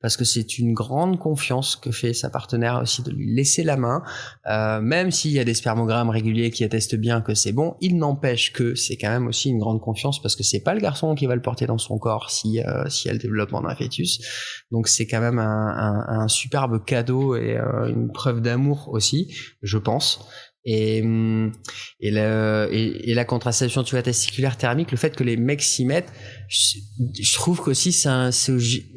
parce que c'est une grande confiance que fait sa partenaire aussi de lui laisser la main, même s'il y a des spermogrammes réguliers qui attestent bien que c'est bon, il n'empêche que c'est quand même aussi une grande confiance parce que c'est pas le garçon qui va le porter dans son corps si y a le développement d'un fœtus. Donc c'est quand même un superbe cadeau et une preuve d'amour aussi, je pense. Et la contraception testiculaire thermique, le fait que les mecs s'y mettent, je trouve qu'aussi c'est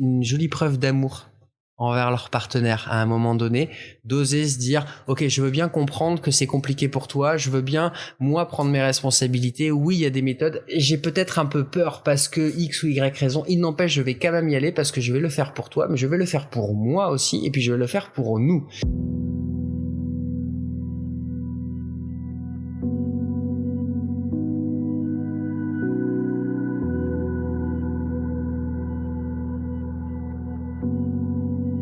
une jolie preuve d'amour envers leur partenaire à un moment donné, d'oser se dire ok, je veux bien comprendre que c'est compliqué pour toi, je veux bien moi prendre mes responsabilités, oui il y a des méthodes, j'ai peut-être un peu peur parce que X ou Y raison, il n'empêche je vais quand même y aller parce que je vais le faire pour toi, mais je vais le faire pour moi aussi et puis je vais le faire pour nous.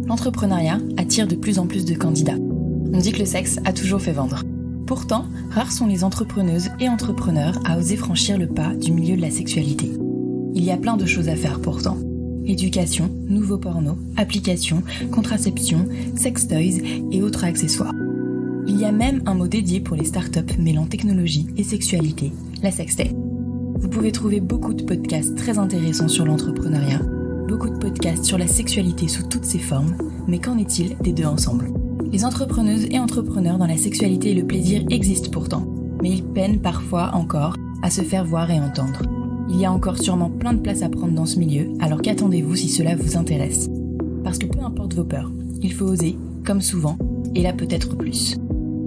L'entrepreneuriat attire de plus en plus de candidats. On dit que le sexe a toujours fait vendre. Pourtant, rares sont les entrepreneuses et entrepreneurs à oser franchir le pas du milieu de la sexualité. Il y a plein de choses à faire pourtant. Éducation, nouveaux pornos, applications, contraception, sex toys et autres accessoires. Il y a même un mot dédié pour les startups mêlant technologie et sexualité, la sextech. Vous pouvez trouver beaucoup de podcasts très intéressants sur l'entrepreneuriat, beaucoup de podcasts sur la sexualité sous toutes ses formes, mais qu'en est-il des deux ensemble ? Les entrepreneuses et entrepreneurs dans la sexualité et le plaisir existent pourtant, mais ils peinent parfois encore à se faire voir et entendre. Il y a encore sûrement plein de place à prendre dans ce milieu, alors qu'attendez-vous si cela vous intéresse ? Parce que peu importe vos peurs, il faut oser, comme souvent, et là peut-être plus.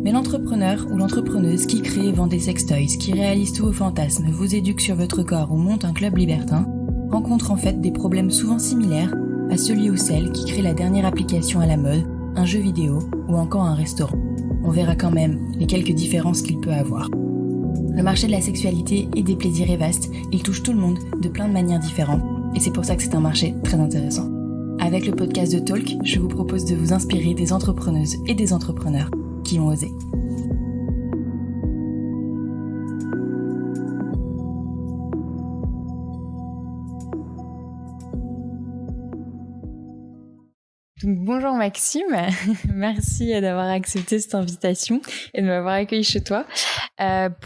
Mais l'entrepreneur ou l'entrepreneuse qui crée et vend des sextoys, qui réalise tous vos fantasmes, vous éduque sur votre corps ou monte un club libertin, rencontre en fait des problèmes souvent similaires à celui ou celle qui crée la dernière application à la mode, un jeu vidéo ou encore un restaurant. On verra quand même les quelques différences qu'il peut avoir. Le marché de la sexualité et des plaisirs est vaste, il touche tout le monde de plein de manières différentes et c'est pour ça que c'est un marché très intéressant. Avec le podcast de Talk, je vous propose de vous inspirer des entrepreneuses et des entrepreneurs qui ont osé. Donc, bonjour Maxime, merci d'avoir accepté cette invitation et de m'avoir accueilli chez toi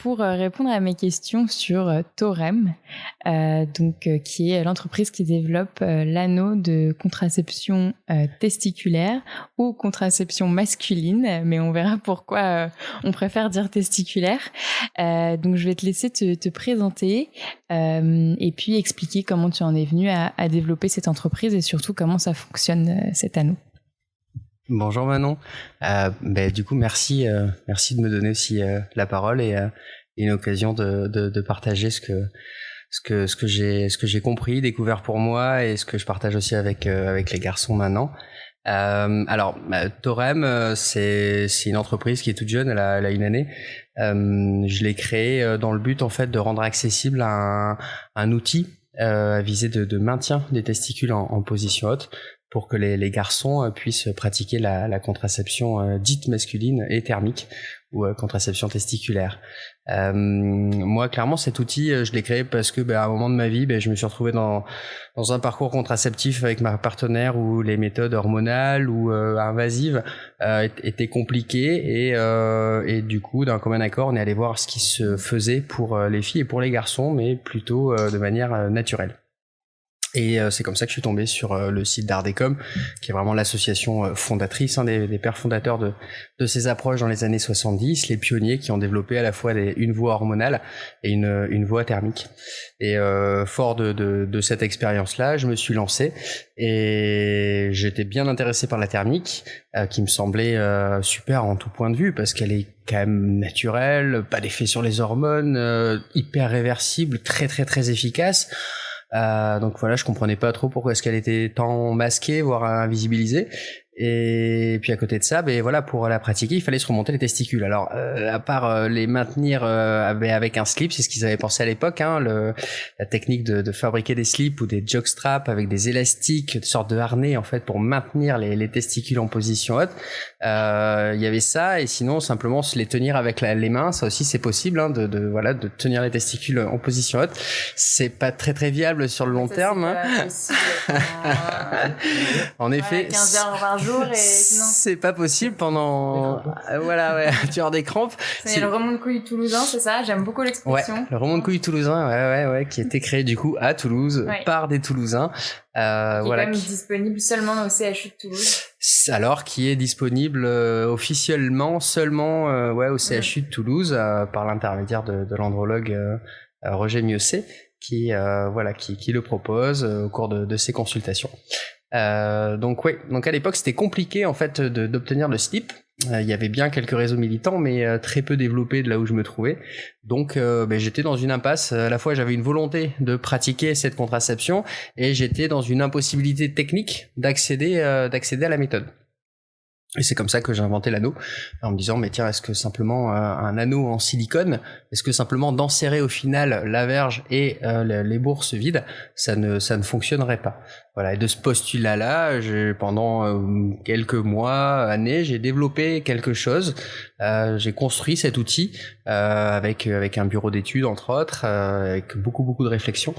pour répondre à mes questions sur Thorem, qui est l'entreprise qui développe l'anneau de contraception testiculaire ou contraception masculine, mais on verra pourquoi on préfère dire testiculaire. Donc je vais te laisser te présenter et puis expliquer comment tu en es venu à développer cette entreprise et surtout comment ça fonctionne cet anneau. Bonjour Manon. Du coup, merci de me donner aussi la parole et une occasion de partager ce que j'ai compris, découvert pour moi et ce que je partage aussi avec les garçons maintenant. Thorem, c'est une entreprise qui est toute jeune, elle a une année. Je l'ai créée dans le but en fait de rendre accessible un outil à visée de maintien des testicules en position haute, pour que les garçons puissent pratiquer la contraception dite masculine et thermique ou contraception testiculaire. Moi, clairement, cet outil, je l'ai créé parce que à un moment de ma vie, je me suis retrouvé dans un parcours contraceptif avec ma partenaire où les méthodes hormonales ou invasives étaient compliquées et du coup, d'un commun accord, on est allé voir ce qui se faisait pour les filles et pour les garçons, mais plutôt de manière naturelle. Et c'est comme ça que je suis tombé sur le site d'Ardecom, qui est vraiment l'association fondatrice, des pères fondateurs de ces approches dans les années 70, les pionniers qui ont développé à la fois une voie hormonale et une voie thermique. Et fort de cette expérience-là, je me suis lancé et j'étais bien intéressé par la thermique, qui me semblait super en tout point de vue, parce qu'elle est quand même naturelle, pas d'effet sur les hormones, hyper réversible, très très très efficace. Donc voilà, je comprenais pas trop pourquoi est-ce qu'elle était tant masquée, voire invisibilisée. Et puis à côté de ça, ben voilà, pour la pratiquer, il fallait se remonter les testicules. Alors, à part les maintenir avec un slip, c'est ce qu'ils avaient pensé à l'époque, hein, la technique de fabriquer des slips ou des jockstraps avec des élastiques, une sorte de harnais en fait pour maintenir les testicules en position haute. Il y avait ça, et sinon simplement se les tenir avec les mains, ça aussi c'est possible, hein, de tenir les testicules en position haute. C'est pas très très viable sur le long terme. En effet. 15 heures par jour et c'est pas possible pendant voilà, ouais, tu as des crampes. C'est le remont de couilles toulousain, c'est ça? J'aime beaucoup l'expression. Ouais, le remont de couilles toulousain, ouais, qui a été créé du coup à Toulouse par des Toulousains. Qui est quand même disponible seulement au CHU de Toulouse. Alors qui est disponible officiellement seulement au CHU de Toulouse par l'intermédiaire de l'andrologue Roger Miosset qui le propose au cours de ses consultations. Donc à l'époque c'était compliqué en fait d'obtenir le slip. Il y avait bien quelques réseaux militants, mais très peu développés de là où je me trouvais. Donc j'étais dans une impasse. À la fois j'avais une volonté de pratiquer cette contraception et j'étais dans une impossibilité technique d'accéder à la méthode. Et c'est comme ça que j'ai inventé l'anneau, en me disant mais tiens, est-ce que simplement un anneau en silicone, est-ce que simplement d'enserrer au final la verge et les bourses vides, ça ne fonctionnerait pas. Voilà, et de ce postulat-là, pendant quelques mois, années, j'ai développé quelque chose. J'ai construit cet outil avec un bureau d'études entre autres, avec beaucoup de réflexion.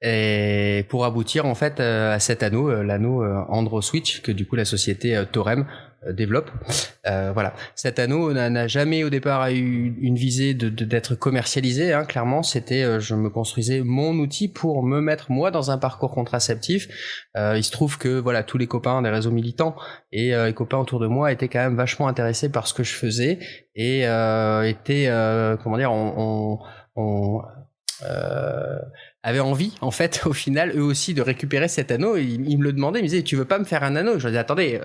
Et pour aboutir en fait à cet anneau, l'anneau AndroSwitch que du coup la société Thorem développe. Voilà, cet anneau n'a jamais au départ eu une visée d'être commercialisé, hein. Clairement, c'était je me construisais mon outil pour me mettre moi dans un parcours contraceptif. Il se trouve que voilà, tous les copains des réseaux militants et les copains autour de moi étaient quand même vachement intéressés par ce que je faisais et étaient avaient envie en fait au final eux aussi de récupérer cet anneau. Ils me le demandaient, ils me disaient tu veux pas me faire un anneau? Je leur disais attendez,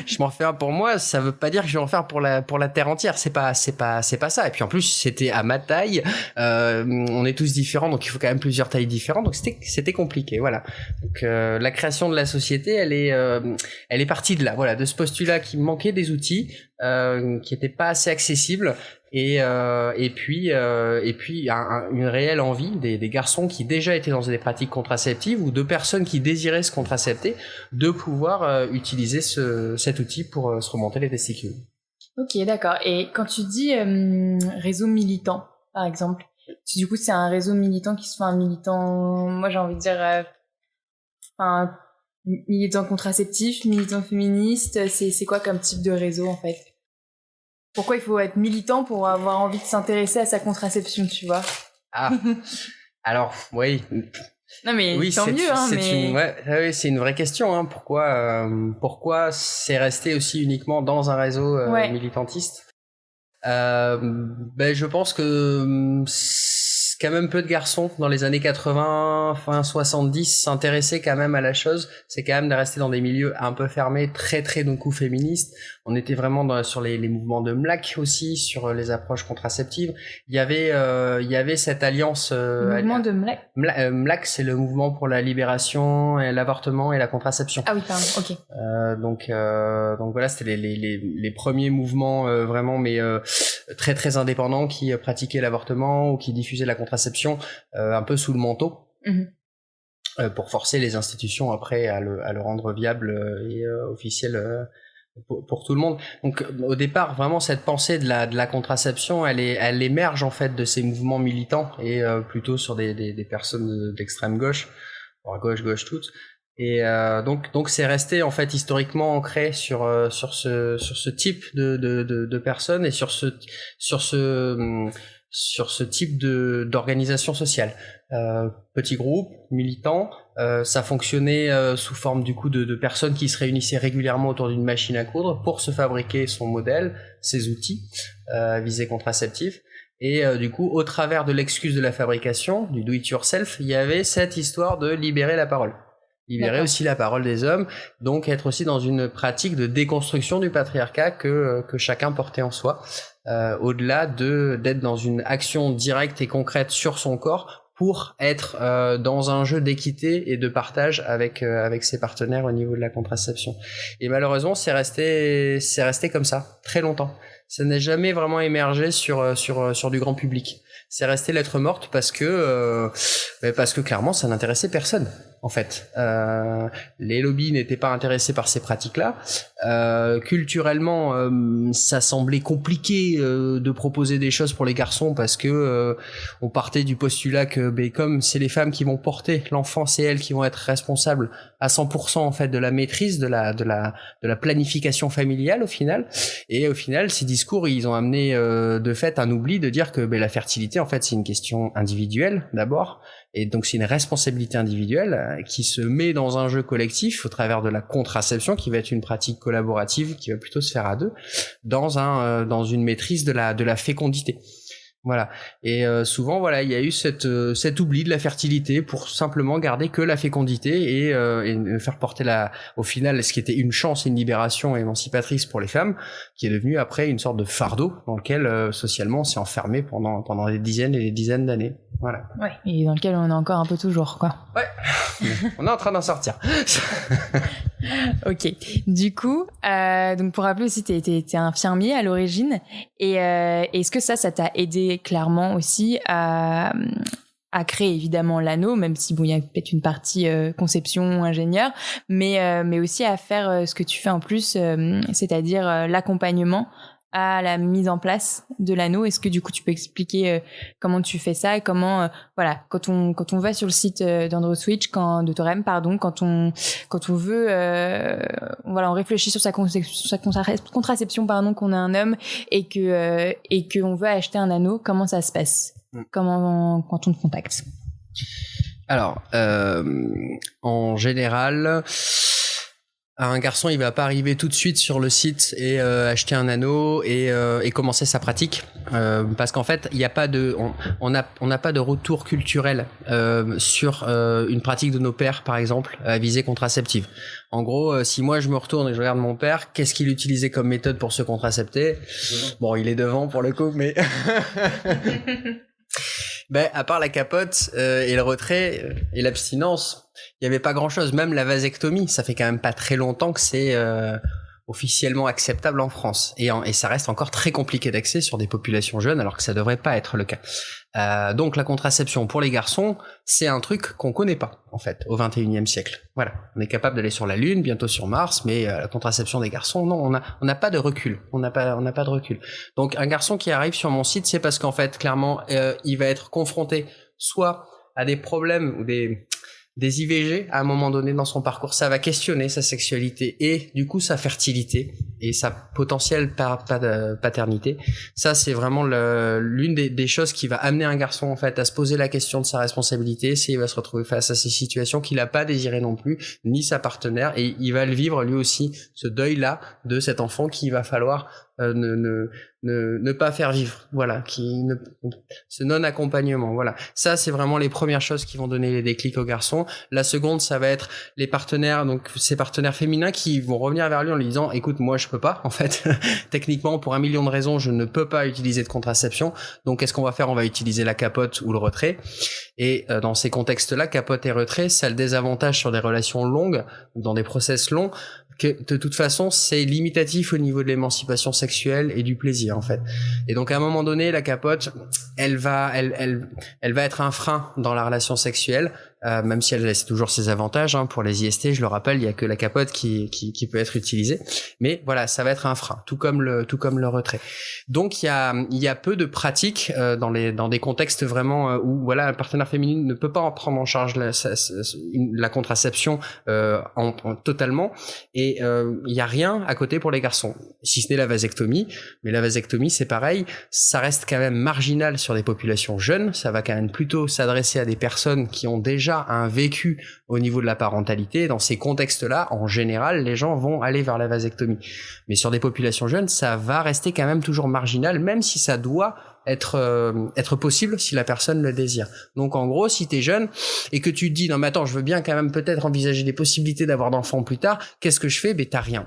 je m'en fais un pour moi, ça veut pas dire que je vais en faire pour la terre entière, c'est pas ça. Et puis en plus c'était à ma taille, on est tous différents donc il faut quand même plusieurs tailles différentes, donc c'était compliqué. Voilà, donc la création de la société elle est partie de là, voilà, de ce postulat qui me manquait des outils qui étaient pas assez accessibles. Et puis une réelle envie des garçons qui déjà étaient dans des pratiques contraceptives ou de personnes qui désiraient se contracepter de pouvoir utiliser cet outil pour se remonter les testicules. Ok, d'accord. Et quand tu dis réseau militant, par exemple, du coup c'est un réseau militant qui se fait un militant, moi j'ai envie de dire militant contraceptif, militant féministe, c'est quoi comme type de réseau en fait? Pourquoi il faut être militant pour avoir envie de s'intéresser à sa contraception, tu vois? Ah, alors, oui. Non mais oui, tant mieux, hein, mais... c'est une vraie question, hein. Pourquoi c'est resté aussi uniquement dans un réseau militantiste? Je pense que quand même peu de garçons dans les années 80, fin 70 s'intéressaient quand même à la chose. C'est quand même de rester dans des milieux un peu fermés, très d'un coup féministes. On était vraiment sur les mouvements de MLAC aussi, sur les approches contraceptives. Il y avait cette alliance. Le mouvement de MLAC. MLAC, c'est le mouvement pour la libération et l'avortement et la contraception. Ah oui, pardon. Ok. Donc voilà, c'était les premiers mouvements vraiment, mais très indépendants qui pratiquaient l'avortement ou qui diffusaient la contraception un peu sous le manteau. Pour forcer les institutions après à le rendre viable et officiel pour tout le monde. Donc au départ vraiment cette pensée de la contraception elle émerge en fait de ces mouvements militants et plutôt sur des personnes d'extrême gauche, voire gauche toutes. Et donc c'est resté en fait historiquement ancré sur ce type de personnes et sur ce type d'organisation sociale. Petits groupes militants, ça fonctionnait sous forme du coup de personnes qui se réunissaient régulièrement autour d'une machine à coudre pour se fabriquer son modèle, ses outils à visée contraceptive. Et du coup, au travers de l'excuse de la fabrication, du do it yourself, il y avait cette histoire de libérer la parole. Libérer aussi la parole des hommes, donc être aussi dans une pratique de déconstruction du patriarcat que chacun portait en soi, au-delà d'être dans une action directe et concrète sur son corps pour être dans un jeu d'équité et de partage avec ses partenaires au niveau de la contraception. Et malheureusement, c'est resté comme ça très longtemps. Ça n'a jamais vraiment émergé sur du grand public. C'est resté lettre morte parce que clairement ça n'intéressait personne en fait. Les lobbies n'étaient pas intéressés par ces pratiques-là. Culturellement, ça semblait compliqué de proposer des choses pour les garçons parce que on partait du postulat que comme c'est les femmes qui vont porter l'enfant, c'est elles qui vont être responsables à 100% en fait de la maîtrise de la planification familiale au final. Et au final, ces discours ils ont amené de fait un oubli de dire que la fertilité en fait c'est une question individuelle d'abord. Et donc c'est une responsabilité individuelle qui se met dans un jeu collectif au travers de la contraception qui va être une pratique collaborative qui va plutôt se faire à deux dans une maîtrise de la fécondité. Voilà. Et souvent voilà, il y a eu cet oubli de la fertilité pour simplement garder que la fécondité et faire porter au final ce qui était une chance et une libération émancipatrice pour les femmes qui est devenu après une sorte de fardeau dans lequel socialement on s'est enfermé pendant des dizaines et des dizaines d'années. Voilà. Ouais, et dans lequel on est encore un peu toujours, quoi. Ouais. On est en train d'en sortir. Ok. Du coup, donc pour rappeler aussi, t'es infirmier à l'origine, et est-ce que ça t'a aidé clairement aussi à créer évidemment l'anneau, même si il y a peut-être une partie conception, ingénieur, mais aussi à faire ce que tu fais en plus, c'est-à-dire l'accompagnement à la mise en place de l'anneau. Est-ce que du coup tu peux expliquer comment tu fais ça et comment quand on va sur le site d'AndroSwitch, de Thorem, quand on veut on réfléchit sur sa contraception qu'on est un homme et que on veut acheter un anneau, comment ça se passe quand on te contacte? Alors en général, un garçon, il va pas arriver tout de suite sur le site et acheter un anneau et commencer sa pratique parce qu'en fait, il y a pas on n'a pas de retour culturel sur une pratique de nos pères, par exemple, à visée contraceptive. En gros, si moi je me retourne et je regarde mon père, qu'est-ce qu'il utilisait comme méthode pour se contracepter? Bon, il est devant pour le coup, mais à part la capote et le retrait et l'abstinence, il y avait pas grand-chose. Même la vasectomie, ça fait quand même pas très longtemps que c'est officiellement acceptable en France. Et ça reste encore très compliqué d'accès sur des populations jeunes, alors que ça devrait pas être le cas. Donc la contraception pour les garçons, c'est un truc qu'on connaît pas, en fait, au 21e siècle. Voilà. On est capable d'aller sur la Lune, bientôt sur Mars, mais la contraception des garçons, non, on n'a pas de recul. On n'a pas de recul. Donc un garçon qui arrive sur mon site, c'est parce qu'en fait, clairement, il va être confronté soit à des problèmes ou des IVG à un moment donné dans son parcours. Ça va questionner sa sexualité et du coup sa fertilité et sa potentielle paternité. Ça, c'est vraiment l'une des choses qui va amener un garçon en fait à se poser la question de sa responsabilité s'il va se retrouver face à ces situations qu'il n'a pas désirées non plus, ni sa partenaire, et il va le vivre lui aussi, ce deuil-là de cet enfant qu'il va falloir ne pas faire vivre, voilà, ce non-accompagnement, voilà. Ça, c'est vraiment les premières choses qui vont donner les déclics aux garçons. La seconde, ça va être les partenaires, donc ces partenaires féminins qui vont revenir vers lui en lui disant, écoute, moi, je peux pas, en fait, techniquement, pour 1 million de raisons, je ne peux pas utiliser de contraception. Donc, qu'est-ce qu'on va faire? On va utiliser la capote ou le retrait. Et dans ces contextes-là, capote et retrait, ça a le désavantage sur des relations longues, dans des process longs, que de toute façon c'est limitatif au niveau de l'émancipation sexuelle et du plaisir en fait. Et donc à un moment donné la capote elle va être un frein dans la relation sexuelle, même si elle laisse toujours ses avantages hein. Pour les IST, je le rappelle, il y a que la capote qui peut être utilisée, mais voilà, ça va être un frein, tout comme le retrait. Donc il y a peu de pratiques dans des contextes vraiment où voilà, un partenaire féminin ne peut pas prendre en charge la contraception totalement, et il y a rien à côté pour les garçons, si ce n'est la vasectomie. Mais la vasectomie, c'est pareil, ça reste quand même marginal sur des populations jeunes, ça va quand même plutôt s'adresser à des personnes qui ont déjà un vécu au niveau de la parentalité. Dans ces contextes-là, en général, les gens vont aller vers la vasectomie. Mais sur des populations jeunes, ça va rester quand même toujours marginal, même si ça doit être possible si la personne le désire. Donc en gros, si t'es jeune et que tu te dis non mais attends, je veux bien quand même peut-être envisager des possibilités d'avoir d'enfants plus tard, qu'est-ce que je fais? Ben t'as rien.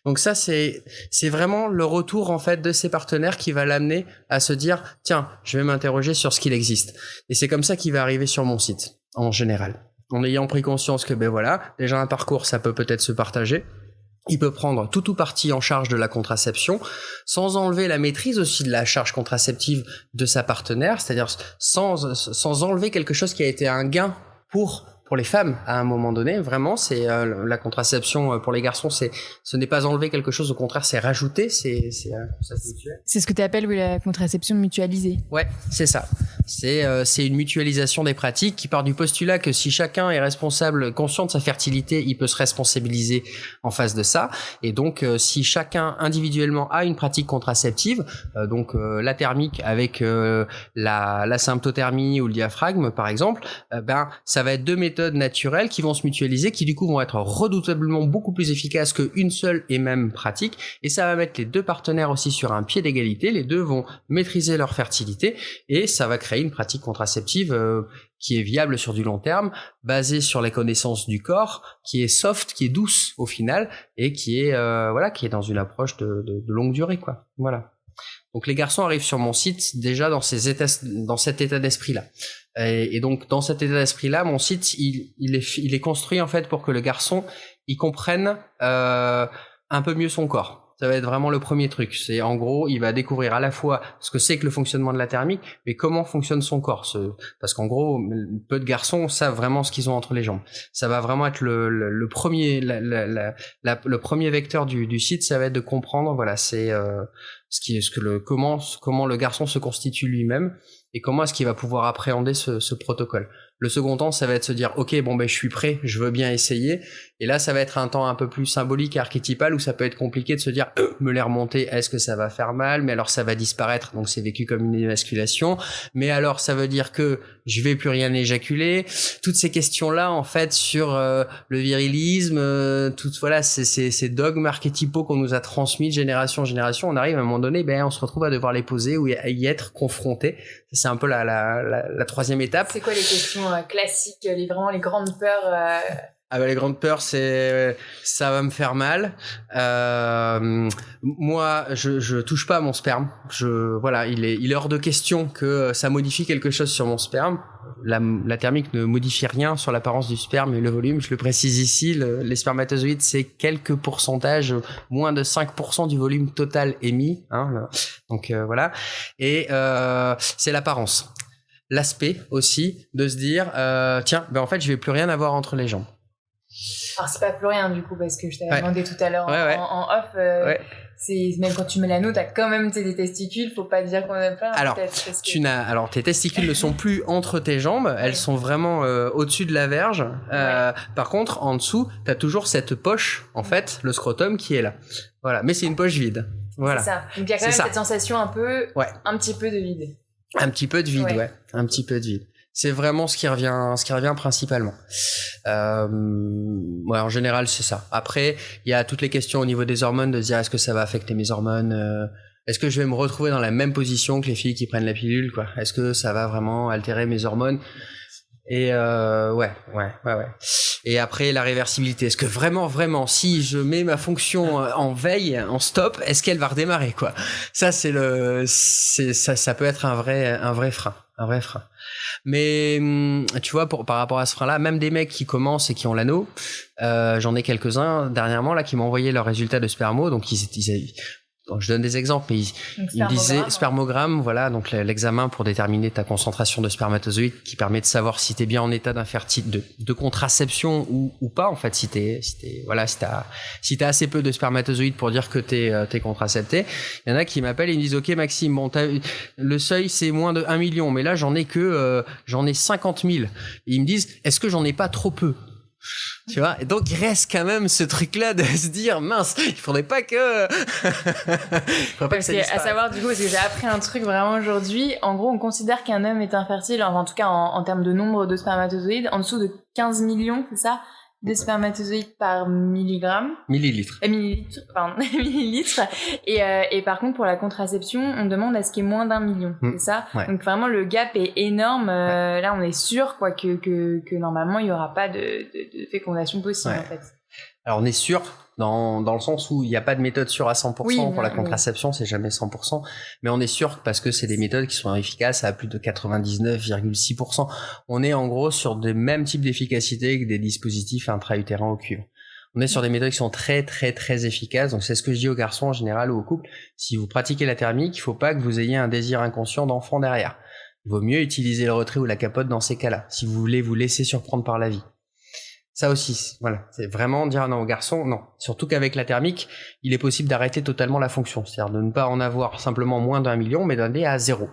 Donc ça c'est vraiment le retour en fait de ses partenaires qui va l'amener à se dire tiens, je vais m'interroger sur ce qu'il existe. Et c'est comme ça qu'il va arriver sur mon site en général. En ayant pris conscience que ben voilà, déjà un parcours ça peut peut-être se partager. Il peut prendre tout ou partie en charge de la contraception, sans enlever la maîtrise aussi de la charge contraceptive de sa partenaire, c'est-à-dire sans enlever quelque chose qui a été un gain pour les femmes à un moment donné. Vraiment, c'est la contraception pour les garçons, ce n'est pas enlever quelque chose, au contraire, c'est rajouter, c'est ce que tu appelles la contraception mutualisée. Ouais, c'est ça. C'est une mutualisation des pratiques qui part du postulat que si chacun est responsable, conscient de sa fertilité, il peut se responsabiliser en face de ça. Et donc, si chacun individuellement a une pratique contraceptive, donc la thermique avec la symptothermie ou le diaphragme, par exemple, ben ça va être deux méthodes naturelles qui vont se mutualiser, qui du coup vont être redoutablement beaucoup plus efficaces qu'une seule et même pratique. Et ça va mettre les deux partenaires aussi sur un pied d'égalité. Les deux vont maîtriser leur fertilité et ça va créer une pratique contraceptive qui est viable sur du long terme, basée sur les connaissances du corps, qui est soft, qui est douce au final et qui est qui est dans une approche de longue durée quoi. Voilà. Donc les garçons arrivent sur mon site déjà dans cet état d'esprit-là. Et donc dans cet état d'esprit-là, mon site il est construit en fait pour que le garçon il comprenne un peu mieux son corps. Ça va être vraiment le premier truc. C'est en gros, il va découvrir à la fois ce que c'est que le fonctionnement de la thermique, mais comment fonctionne son corps. Parce qu'en gros, peu de garçons savent vraiment ce qu'ils ont entre les jambes. Ça va vraiment être le premier, le premier vecteur du site. Ça va être de comprendre, voilà, c'est comment le garçon se constitue lui-même et comment est-ce qu'il va pouvoir appréhender ce protocole. Le second temps, ça va être se dire, ok, bon ben je suis prêt, je veux bien essayer. Et là, ça va être un temps un peu plus symbolique, archétypal, où ça peut être compliqué de se dire, me les remonter, est-ce que ça va faire mal? Mais alors ça va disparaître, donc c'est vécu comme une émasculation. Mais alors ça veut dire que je vais plus rien éjaculer. Toutes ces questions-là, en fait, sur le virilisme, ces dogmes archétypaux qu'on nous a transmis de génération en génération, on arrive à un moment donné, ben on se retrouve à devoir les poser ou à y être confronté. C'est un peu la troisième étape. C'est quoi les questions classiques, vraiment les grandes peurs les grandes peurs, c'est ça va me faire mal. Moi, je touche pas à mon sperme. Il est hors de question que ça modifie quelque chose sur mon sperme. La thermique ne modifie rien sur l'apparence du sperme et le volume. Je le précise ici, les spermatozoïdes, c'est quelques pourcentages, moins de 5% du volume total émis. Donc voilà. Et c'est l'apparence. L'aspect aussi de se dire, tiens, ben en fait, je vais plus rien avoir entre les jambes. Alors c'est pas plus rien du coup parce que je t'avais demandé tout à l'heure en off. C'est même quand tu mets l'anneau, t'as quand même des testicules. Faut pas dire qu'on a plein. Alors tes testicules ne sont plus entre tes jambes, elles sont vraiment au-dessus de la verge. Par contre, en dessous, t'as toujours cette poche, en fait, le scrotum qui est là. Voilà, mais c'est une poche vide. Voilà. C'est ça. Donc il y a quand même cette sensation un petit peu de vide. Un petit peu de vide, un petit peu de vide. C'est vraiment ce qui revient principalement. En général, c'est ça. Après, il y a toutes les questions au niveau des hormones, de se dire est-ce que ça va affecter mes hormones, est-ce que je vais me retrouver dans la même position que les filles qui prennent la pilule, quoi. Est-ce que ça va vraiment altérer mes hormones? Et Et après, la réversibilité. Est-ce que vraiment, si je mets ma fonction en veille, en stop, est-ce qu'elle va redémarrer, quoi? Ça, ça peut être un vrai frein. Mais tu vois, par rapport à ce frein-là, même des mecs qui commencent et qui ont l'anneau, j'en ai quelques-uns dernièrement là qui m'ont envoyé leurs résultats de spermo. Donc je donne des exemples, mais ils me disaient spermogramme, voilà, donc l'examen pour déterminer ta concentration de spermatozoïdes qui permet de savoir si t'es bien en état de contraception ou pas, en fait, si t'as assez peu de spermatozoïdes pour dire que t'es contracepté. Il y en a qui m'appellent et ils me disent, ok Maxime, bon, le seuil c'est moins de 1 million, mais là j'en ai 50 000. Et ils me disent, est-ce que j'en ai pas trop peu? Tu vois, et donc il reste quand même ce truc-là de se dire mince, il faudrait pas que. À savoir du coup, parce que j'ai appris un truc vraiment aujourd'hui. En gros, on considère qu'un homme est infertile, en tout cas en termes de nombre de spermatozoïdes, en dessous de 15 millions, c'est ça, de spermatozoïdes par milligramme. Millilitres. Millilitres. Et par contre, pour la contraception, on demande à ce qu'il y ait moins d'1 million, c'est ça? Ouais. Donc vraiment, le gap est énorme. Là, on est sûr que normalement, il n'y aura pas de fécondation possible, en fait. Alors, on est sûr dans le sens où il n'y a pas de méthode sûre à 100%. Oui, pour la contraception, c'est jamais 100%. Mais on est sûr parce que c'est des méthodes qui sont efficaces à plus de 99,6%. On est en gros sur des mêmes types d'efficacité que des dispositifs intra-utérins au cuivre. On est sur des méthodes qui sont très très très efficaces. Donc c'est ce que je dis aux garçons en général ou aux couples. Si vous pratiquez la thermique, il faut pas que vous ayez un désir inconscient d'enfant derrière. Il vaut mieux utiliser le retrait ou la capote dans ces cas-là, si vous voulez vous laisser surprendre par la vie. Ça aussi, voilà, c'est vraiment dire non aux garçons, non. Surtout qu'avec la thermique, il est possible d'arrêter totalement la fonction, c'est-à-dire de ne pas en avoir simplement moins d'1 million, mais d'aller à 0.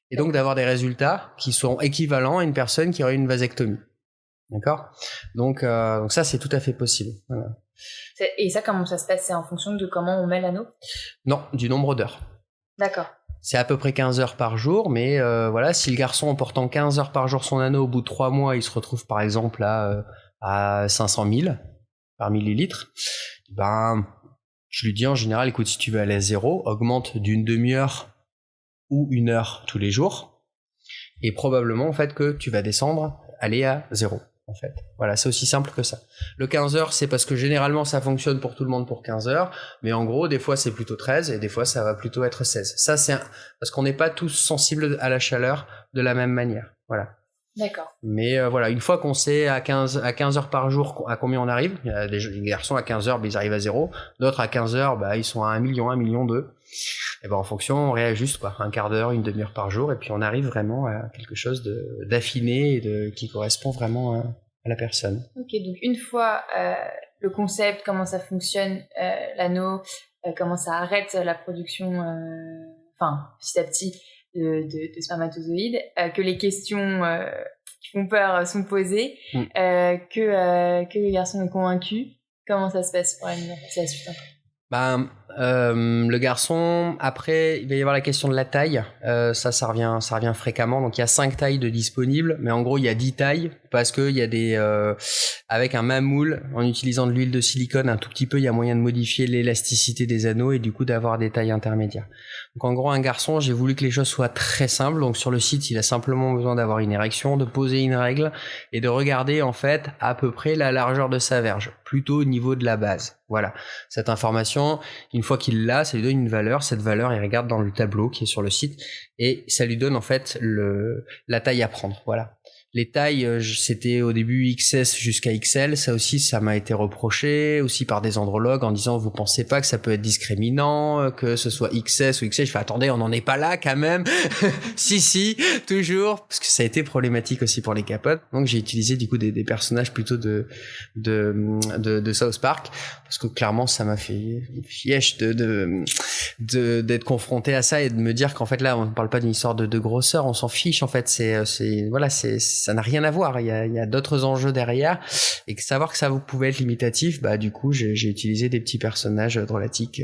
Et donc d'avoir des résultats qui sont équivalents à une personne qui aurait une vasectomie. D'accord ? Donc ça, c'est tout à fait possible. Voilà. Et ça, comment ça se passe? C'est en fonction de comment on met l'anneau? Non, du nombre d'heures. D'accord. C'est à peu près 15 heures par jour, mais voilà, si le garçon en portant 15 heures par jour son anneau, au bout de 3 mois, il se retrouve par exemple à 500 000 par millilitre, ben, je lui dis en général, écoute, si tu veux aller à 0, augmente d'une demi-heure ou 1 heure tous les jours, et probablement, en fait, que tu vas descendre, aller à 0, en fait. Voilà, c'est aussi simple que ça. Le 15 heures, c'est parce que généralement, ça fonctionne pour tout le monde pour 15 heures, mais en gros, des fois, c'est plutôt 13, et des fois, ça va plutôt être 16. Ça, parce qu'on n'est pas tous sensibles à la chaleur de la même manière. Voilà. D'accord. Mais voilà, une fois qu'on sait à 15 heures par jour à combien on arrive, il y a des garçons à 15 heures, ils arrivent à 0, d'autres à 15 heures, ils sont à 1 million, 1 million 2. Et en fonction, on réajuste, quoi, un quart d'heure, une demi-heure par jour, et puis on arrive vraiment à quelque chose d'affiné et qui correspond vraiment à la personne. Ok, donc une fois le concept, comment ça fonctionne, l'anneau, comment ça arrête la production, petit à petit, de spermatozoïdes, que les questions qui font peur sont posées, que le garçon est convaincu. Comment ça se passe pour la mise en place de la suite après? Le garçon, après, il va y avoir la question de la taille. Ça revient fréquemment. Donc, il y a 5 tailles de disponibles, mais en gros, il y a 10 tailles parce que il y a des, avec un même moule, en utilisant de l'huile de silicone un tout petit peu, il y a moyen de modifier l'élasticité des anneaux et du coup d'avoir des tailles intermédiaires. Donc, en gros, un garçon, j'ai voulu que les choses soient très simples. Donc, sur le site, il a simplement besoin d'avoir une érection, de poser une règle et de regarder, en fait, à peu près la largeur de sa verge, plutôt au niveau de la base. Voilà. Cette information, une fois qu'il l'a, ça lui donne une valeur. Cette valeur, il regarde dans le tableau qui est sur le site et ça lui donne en fait la taille à prendre. Voilà. Les tailles, c'était au début XS jusqu'à XL. Ça aussi, ça m'a été reproché aussi par des andrologues en disant vous pensez pas que ça peut être discriminant, que ce soit XS ou XL. Je fais attendez, on n'en est pas là quand même. si, toujours, parce que ça a été problématique aussi pour les capotes. Donc j'ai utilisé du coup des personnages plutôt de South Park parce que clairement ça m'a fait fièche d'être confronté à ça et de me dire qu'en fait là on ne parle pas d'une histoire de grosseur, on s'en fiche en fait. Ça n'a rien à voir. Il y a d'autres enjeux derrière et savoir que ça vous pouvait être limitatif, du coup j'ai utilisé des petits personnages drôlatiques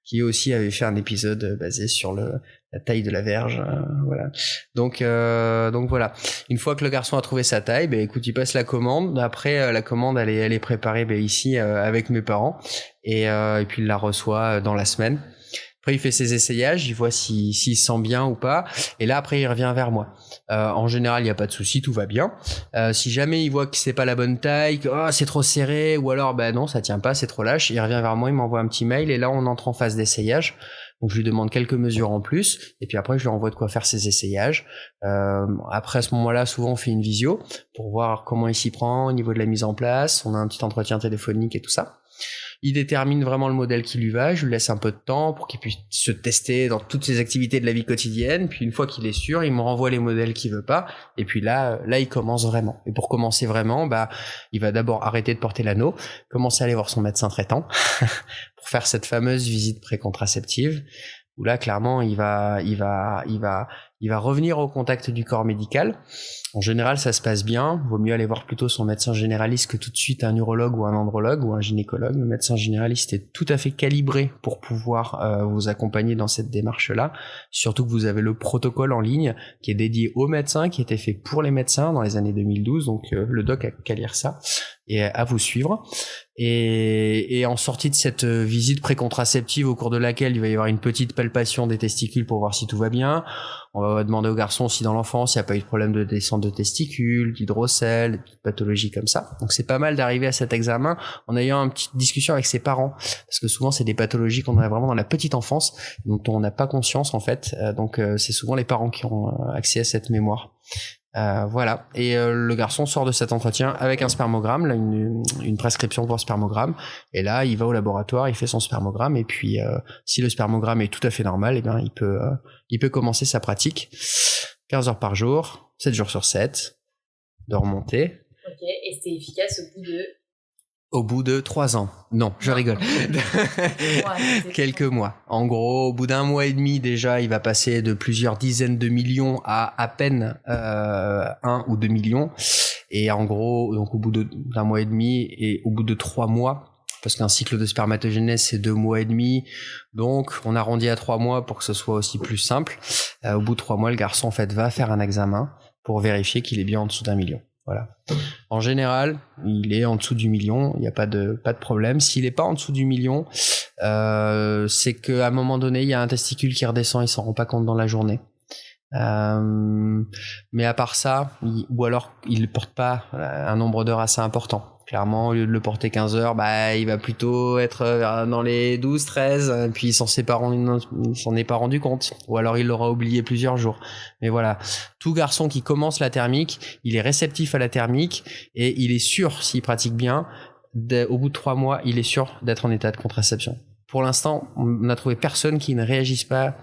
qui aussi avaient fait un épisode basé sur la taille de la verge, voilà. Donc voilà. Une fois que le garçon a trouvé sa taille, écoute, il passe la commande. Après la commande elle est préparée ici avec mes parents et puis il la reçoit dans la semaine. Après, il fait ses essayages, il voit s'il se sent bien ou pas. Et là, après, il revient vers moi. En général, il n'y a pas de souci, tout va bien. Si jamais il voit que c'est pas la bonne taille, que c'est trop serré, ou alors non, ça tient pas, c'est trop lâche, il revient vers moi, il m'envoie un petit mail et là, on entre en phase d'essayage. Donc, je lui demande quelques mesures en plus et puis après, je lui envoie de quoi faire ses essayages. Après, à ce moment-là, souvent, on fait une visio pour voir comment il s'y prend au niveau de la mise en place. On a un petit entretien téléphonique et tout ça. Il détermine vraiment le modèle qui lui va, je lui laisse un peu de temps pour qu'il puisse se tester dans toutes ses activités de la vie quotidienne, puis une fois qu'il est sûr, il me renvoie les modèles qu'il veut pas, et puis là il commence vraiment. Et pour commencer vraiment, il va d'abord arrêter de porter l'anneau, commencer à aller voir son médecin traitant, pour faire cette fameuse visite précontraceptive, où là clairement il va il va revenir au contact du corps médical. En général, ça se passe bien. Vaut mieux aller voir plutôt son médecin généraliste que tout de suite un urologue ou un andrologue ou un gynécologue. Le médecin généraliste est tout à fait calibré pour pouvoir vous accompagner dans cette démarche-là. Surtout que vous avez le protocole en ligne qui est dédié aux médecins, qui était fait pour les médecins dans les années 2012. Donc le doc a qu'à lire ça et à vous suivre. Et en sortie de cette visite précontraceptive au cours de laquelle il va y avoir une petite palpation des testicules pour voir si tout va bien, on va demander au garçon si dans l'enfance il n'y a pas eu de problème de descente de testicules, d'hydrocèle, de pathologies comme ça. Donc c'est pas mal d'arriver à cet examen en ayant une petite discussion avec ses parents, parce que souvent c'est des pathologies qu'on a vraiment dans la petite enfance, dont on n'a pas conscience en fait. Donc c'est souvent les parents qui ont accès à cette mémoire. Voilà, et le garçon sort de cet entretien avec un spermogramme, là, une prescription pour spermogramme, et là il va au laboratoire, il fait son spermogramme, et puis si le spermogramme est tout à fait normal, eh bien il peut commencer sa pratique 15 heures par jour, 7 jours sur 7, de remonter. Ok, et c'est efficace Au bout de 3 ans. Non, je rigole. Quelques mois. En gros, au bout d'1 mois et demi, déjà, il va passer de plusieurs dizaines de millions à peine 1 ou 2 millions. Et en gros, donc au bout d'un mois et demi et au bout de 3 mois, parce qu'un cycle de spermatogénèse, c'est 2 mois et demi. Donc, on arrondit à 3 mois pour que ce soit aussi plus simple. Au bout de 3 mois, le garçon, en fait, va faire un examen pour vérifier qu'il est bien en dessous d'1 million. Voilà. En général, il est en dessous du million, il n'y a pas de problème. S'il n'est pas en dessous du million, c'est qu'à un moment donné, il y a un testicule qui redescend, il s'en rend pas compte dans la journée. Mais à part ça, ou alors il ne porte pas un nombre d'heures assez important. Clairement, au lieu de le porter 15 heures, il va plutôt être dans les 12, 13, puis il s'en est pas rendu compte. Ou alors il l'aura oublié plusieurs jours. Mais voilà, tout garçon qui commence la thermique, il est réceptif à la thermique et il est sûr, s'il pratique bien, au bout de 3 mois, il est sûr d'être en état de contraception. Pour l'instant, on n'a trouvé personne qui ne réagisse pas,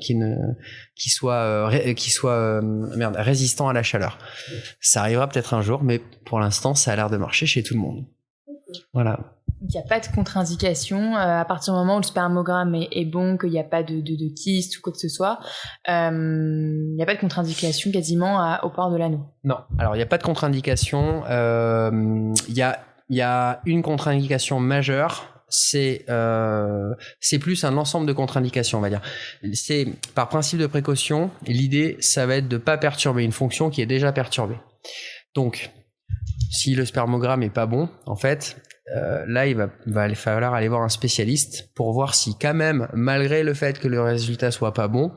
qui soit résistant à la chaleur. Ça arrivera peut-être un jour, mais pour l'instant, ça a l'air de marcher chez tout le monde. Voilà. Donc, il n'y a pas de contre-indication à partir du moment où le spermogramme est bon, qu'il n'y a pas de kyste ou quoi que ce soit. Il n'y a pas de contre-indication quasiment au port de l'anneau. Non. Alors, il n'y a pas de contre-indication. Il y a une contre-indication majeure. C'est plus un ensemble de contre-indications, on va dire. C'est par principe de précaution, l'idée ça va être de pas perturber une fonction qui est déjà perturbée. Donc si le spermogramme est pas bon, en fait, là il va falloir aller voir un spécialiste pour voir si quand même, malgré le fait que le résultat soit pas bon,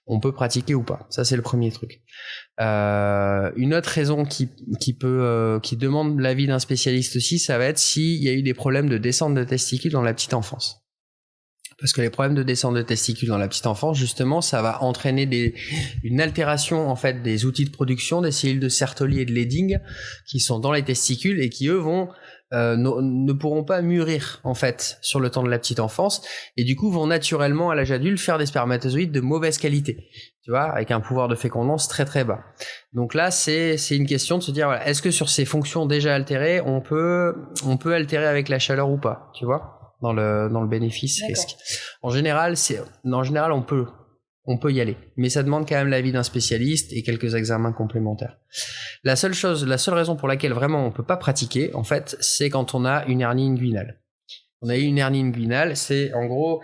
on peut pratiquer ou pas. Ça c'est le premier truc. Une autre raison qui demande l'avis d'un spécialiste aussi, ça va être s'il y a eu des problèmes de descente de testicules dans la petite enfance. Parce que les problèmes de descente de testicules dans la petite enfance, justement, ça va entraîner une altération en fait des outils de production des cellules de Sertoli et de Leydig qui sont dans les testicules et qui eux ne pourront pas mûrir en fait sur le temps de la petite enfance et du coup vont naturellement à l'âge adulte faire des spermatozoïdes de mauvaise qualité, tu vois, avec un pouvoir de fécondance très très bas. Donc là c'est une question de se dire voilà, est-ce que sur ces fonctions déjà altérées on peut altérer avec la chaleur ou pas, tu vois, dans le bénéfice risque. En général on peut y aller, mais ça demande quand même l'avis d'un spécialiste et quelques examens complémentaires. La seule raison pour laquelle vraiment on peut pas pratiquer, en fait, c'est quand on a une hernie inguinale. On a eu une hernie inguinale, c'est en gros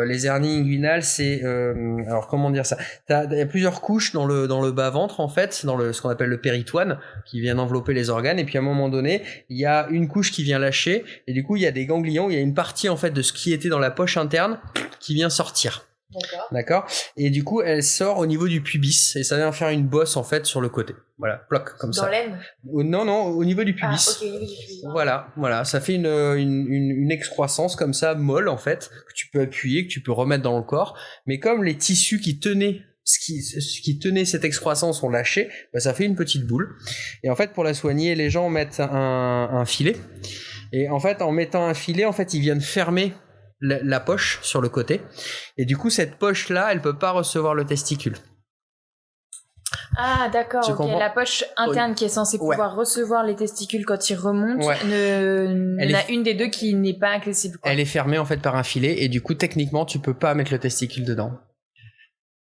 les hernies inguinales, c'est alors comment dire ça ? Il y a plusieurs couches dans le bas ventre en fait, dans ce qu'on appelle le péritoine, qui vient envelopper les organes, et puis à un moment donné, il y a une couche qui vient lâcher, et du coup il y a des ganglions, il y a une partie en fait de ce qui était dans la poche interne qui vient sortir. D'accord. Et du coup, elle sort au niveau du pubis et ça vient faire une bosse en fait sur le côté. Voilà, ploc comme ça. Dans l'aine ? Non, au niveau du pubis. Ah, ok, au niveau du pubis. Voilà, ça fait une excroissance comme ça, molle en fait, que tu peux appuyer, que tu peux remettre dans le corps. Mais comme les tissus qui tenaient ce qui tenait cette excroissance ont lâché, ça fait une petite boule. Et en fait, pour la soigner, les gens mettent un filet. Et en fait, en mettant un filet, en fait, ils viennent fermer la poche sur le côté, et du coup cette poche là elle peut pas recevoir le testicule. Ah d'accord, ok. La poche interne qui est censée pouvoir recevoir les testicules quand ils remontent, une des deux qui n'est pas accessible, quoi. Elle est fermée en fait par un filet et du coup techniquement tu peux pas mettre le testicule dedans.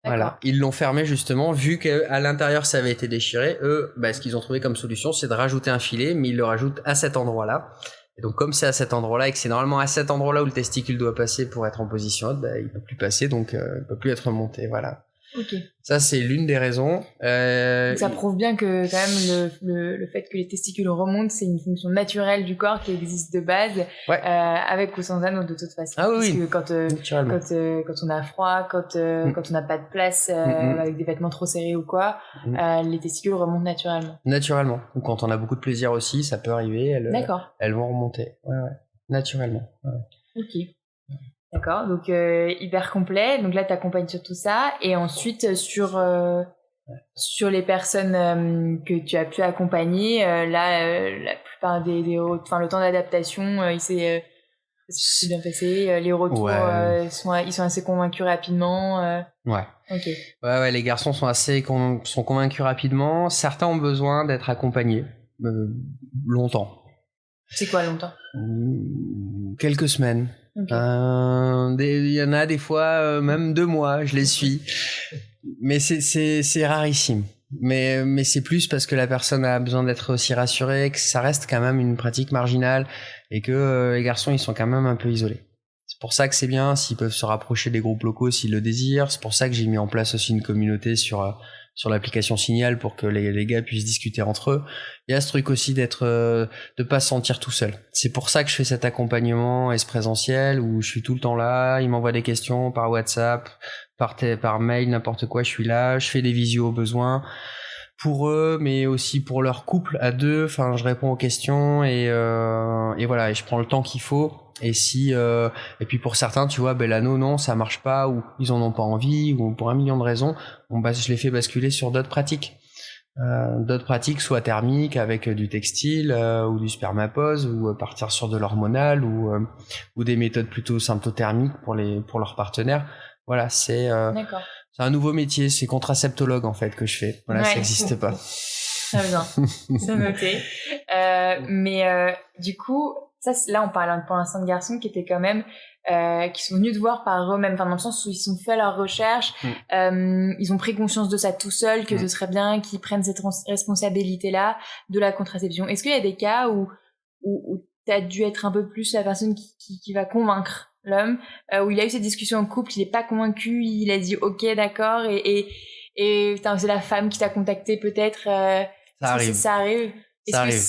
Voilà, ils l'ont fermé justement, vu qu'à l'intérieur ça avait été déchiré. Eux, ce qu'ils ont trouvé comme solution, c'est de rajouter un filet, mais ils le rajoutent à cet endroit-là. Et donc comme c'est à cet endroit-là et que c'est normalement à cet endroit-là où le testicule doit passer pour être en position haute, il peut plus passer, donc il peut plus être monté. Voilà. Ok. Ça c'est l'une des raisons. Donc ça prouve bien que quand même le fait que les testicules remontent, c'est une fonction naturelle du corps qui existe de base, avec ou sans anneau de toute façon. Ah oui. Parce que quand on a froid, quand on n'a pas de place, avec des vêtements trop serrés ou quoi, les testicules remontent naturellement. Naturellement. Ou quand on a beaucoup de plaisir aussi, ça peut arriver. Elles vont remonter. Ouais. Naturellement. Ouais. Ok. D'accord, donc hyper complet. Donc là, tu accompagnes sur tout ça. Et ensuite, sur les personnes que tu as pu accompagner, la plupart le temps d'adaptation, il s'est bien passé. Les retours, ils sont assez convaincus rapidement. Ouais. Ok. Ouais, les garçons sont convaincus rapidement. Certains ont besoin d'être accompagnés longtemps. C'est quoi longtemps? Quelques semaines. Okay. Il y en a des fois même 2 mois, je les suis, mais c'est rarissime. Mais c'est plus parce que la personne a besoin d'être aussi rassurée, que ça reste quand même une pratique marginale et que les garçons ils sont quand même un peu isolés. C'est pour ça que c'est bien s'ils peuvent se rapprocher des groupes locaux s'ils le désirent. C'est pour ça que j'ai mis en place aussi une communauté sur l'application Signal pour que les gars puissent discuter entre eux. Il y a ce truc aussi de pas se sentir tout seul. C'est pour ça que je fais cet accompagnement présentiel où je suis tout le temps là, ils m'envoient des questions par WhatsApp, par mail, n'importe quoi, je suis là, je fais des visios au besoin pour eux, mais aussi pour leur couple à 2, je réponds aux questions et voilà, et je prends le temps qu'il faut. Et et puis pour certains, tu vois, l'anneau, non, ça marche pas, ou ils en ont pas envie, ou pour 1 million de raisons, je les fais basculer sur d'autres pratiques. Soit thermiques avec du textile, ou du spermapose, ou partir sur de l'hormonal, ou des méthodes plutôt symptothermiques pour leurs partenaires. Voilà, c'est un nouveau métier, c'est contraceptologue en fait que je fais. Voilà, ça n'existe pas. Très bien, c'est noté. Mais du coup, ça, là, on parle pour l'instant de garçons qui étaient quand même, qui sont venus te voir par eux-mêmes, dans le sens où ils ont fait leur recherche, ils ont pris conscience de ça tout seuls, que ce serait bien qu'ils prennent cette responsabilité-là de la contraception. Est-ce qu'il y a des cas où t'as dû être un peu plus la personne qui va convaincre l'homme, où il a eu cette discussion en couple, il est pas convaincu, il a dit ok, d'accord, et c'est la femme qui t'a contacté peut-être, ça arrive. Ça arrive. Ça arrive.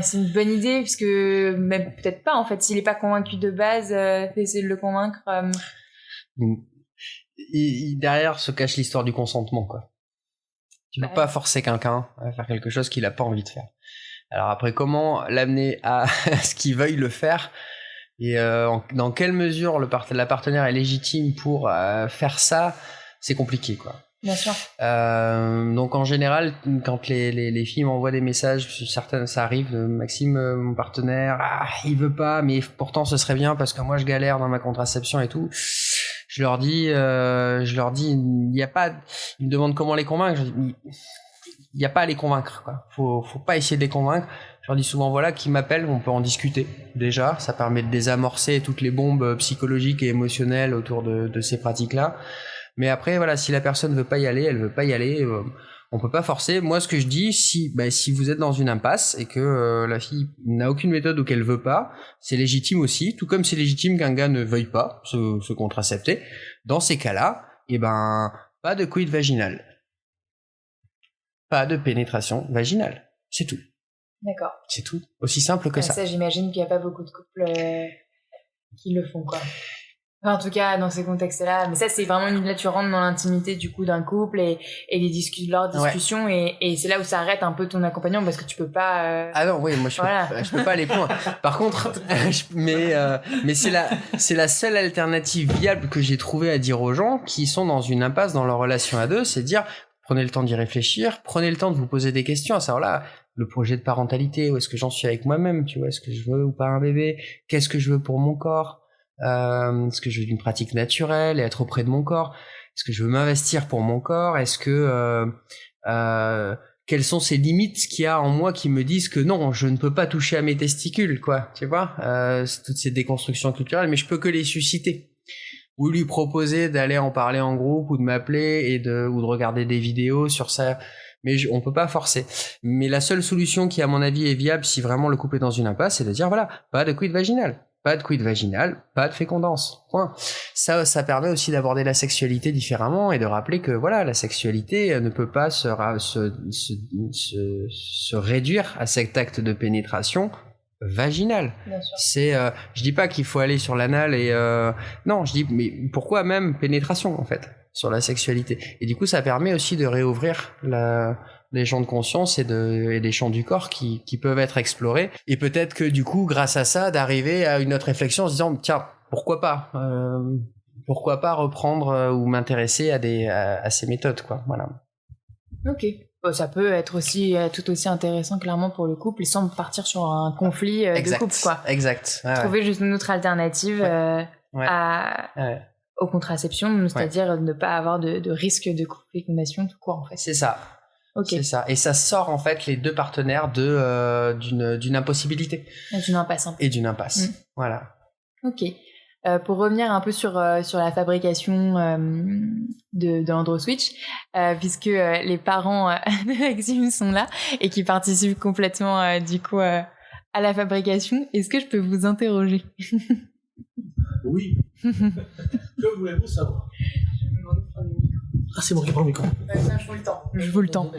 C'est une bonne idée, puisque même peut-être pas, en fait, s'il est pas convaincu de base, essayer de le convaincre. Derrière se cache l'histoire du consentement, quoi. Tu peux pas forcer quelqu'un à faire quelque chose qu'il a pas envie de faire. Alors après, comment l'amener à ce qu'il veuille le faire, et dans quelle mesure la partenaire est légitime pour faire ça, c'est compliqué, quoi. Bien sûr. Donc en général, quand les filles m'envoient des messages, certaines, ça arrive, Maxime, mon partenaire, il veut pas, mais pourtant ce serait bien parce que moi je galère dans ma contraception et tout. Je leur dis, il y a pas, ils me demandent comment les convaincre. Je dis, il y a pas à les convaincre, quoi. Faut pas essayer de les convaincre. Je leur dis souvent, voilà, qui m'appelle, on peut en discuter. Déjà, ça permet de désamorcer toutes les bombes psychologiques et émotionnelles autour de ces pratiques-là. Mais après, voilà, si la personne veut pas y aller, elle veut pas y aller, on peut pas forcer. Moi, ce que je dis, si vous êtes dans une impasse et que la fille n'a aucune méthode ou qu'elle veut pas, c'est légitime aussi, tout comme c'est légitime qu'un gars ne veuille pas se contracepter. Dans ces cas-là, pas de quid vaginal. Pas de pénétration vaginale. C'est tout. D'accord. C'est tout. Aussi simple que ça. Ça, j'imagine qu'il y a pas beaucoup de couples qui le font, quoi. Enfin, en tout cas, dans ces contextes-là. Mais ça, c'est vraiment là, tu rentres dans l'intimité du coup d'un couple et leurs discussions, et c'est là où ça arrête un peu ton accompagnement, parce que tu peux pas. Ah non, oui, moi je peux pas aller plus loin. Par contre, mais c'est la seule alternative viable que j'ai trouvé à dire aux gens qui sont dans une impasse dans leur relation à 2, c'est de dire prenez le temps d'y réfléchir, prenez le temps de vous poser des questions, à savoir là, le projet de parentalité, où est-ce que j'en suis avec moi-même, tu vois, est-ce que je veux ou pas un bébé, qu'est-ce que je veux pour mon corps. Est-ce que je veux une pratique naturelle et être auprès de mon corps? Est-ce que je veux m'investir pour mon corps? Est-ce que quelles sont ces limites qu'il y a en moi qui me disent que non, je ne peux pas toucher à mes testicules, quoi, tu vois, toutes ces déconstructions culturelles, mais je peux que les susciter. ou lui proposer d'aller en parler en groupe ou de m'appeler ou de regarder des vidéos sur ça. Mais on peut pas forcer. Mais la seule solution qui, à mon avis, est viable si vraiment le couple est dans une impasse, c'est de dire voilà, pas de quid vaginal. Pas de quid vaginal, pas de fécondance. Point. Ça permet aussi d'aborder la sexualité différemment et de rappeler que voilà, la sexualité ne peut pas se réduire à cet acte de pénétration vaginal. Je dis pas qu'il faut aller sur l'anal non, je dis mais pourquoi même pénétration en fait sur la sexualité. Et du coup, ça permet aussi de réouvrir les champs de conscience et des champs du corps qui peuvent être explorés. Et peut-être que du coup, grâce à ça, d'arriver à une autre réflexion en se disant, tiens, pourquoi pas reprendre ou m'intéresser à ces méthodes, quoi. Voilà. Ok. Ça peut être aussi tout aussi intéressant, clairement, pour le couple, sans partir sur un conflit de couple, quoi. Exact. Trouver juste une autre alternative aux contraceptions, c'est-à-dire ne pas avoir de risque de fécondation tout court, en fait. C'est ça. Okay. C'est ça. Et ça sort en fait les deux partenaires d'une impossibilité. Et d'une impasse. Voilà. Ok. Pour revenir un peu sur la fabrication de AndroSwitch, puisque les parents de Maxime sont là et qui participent complètement du coup à la fabrication, est-ce que je peux vous interroger? Oui. Que voulez-vous savoir? Ah, c'est moi qui prends le micro. Je vous le temps.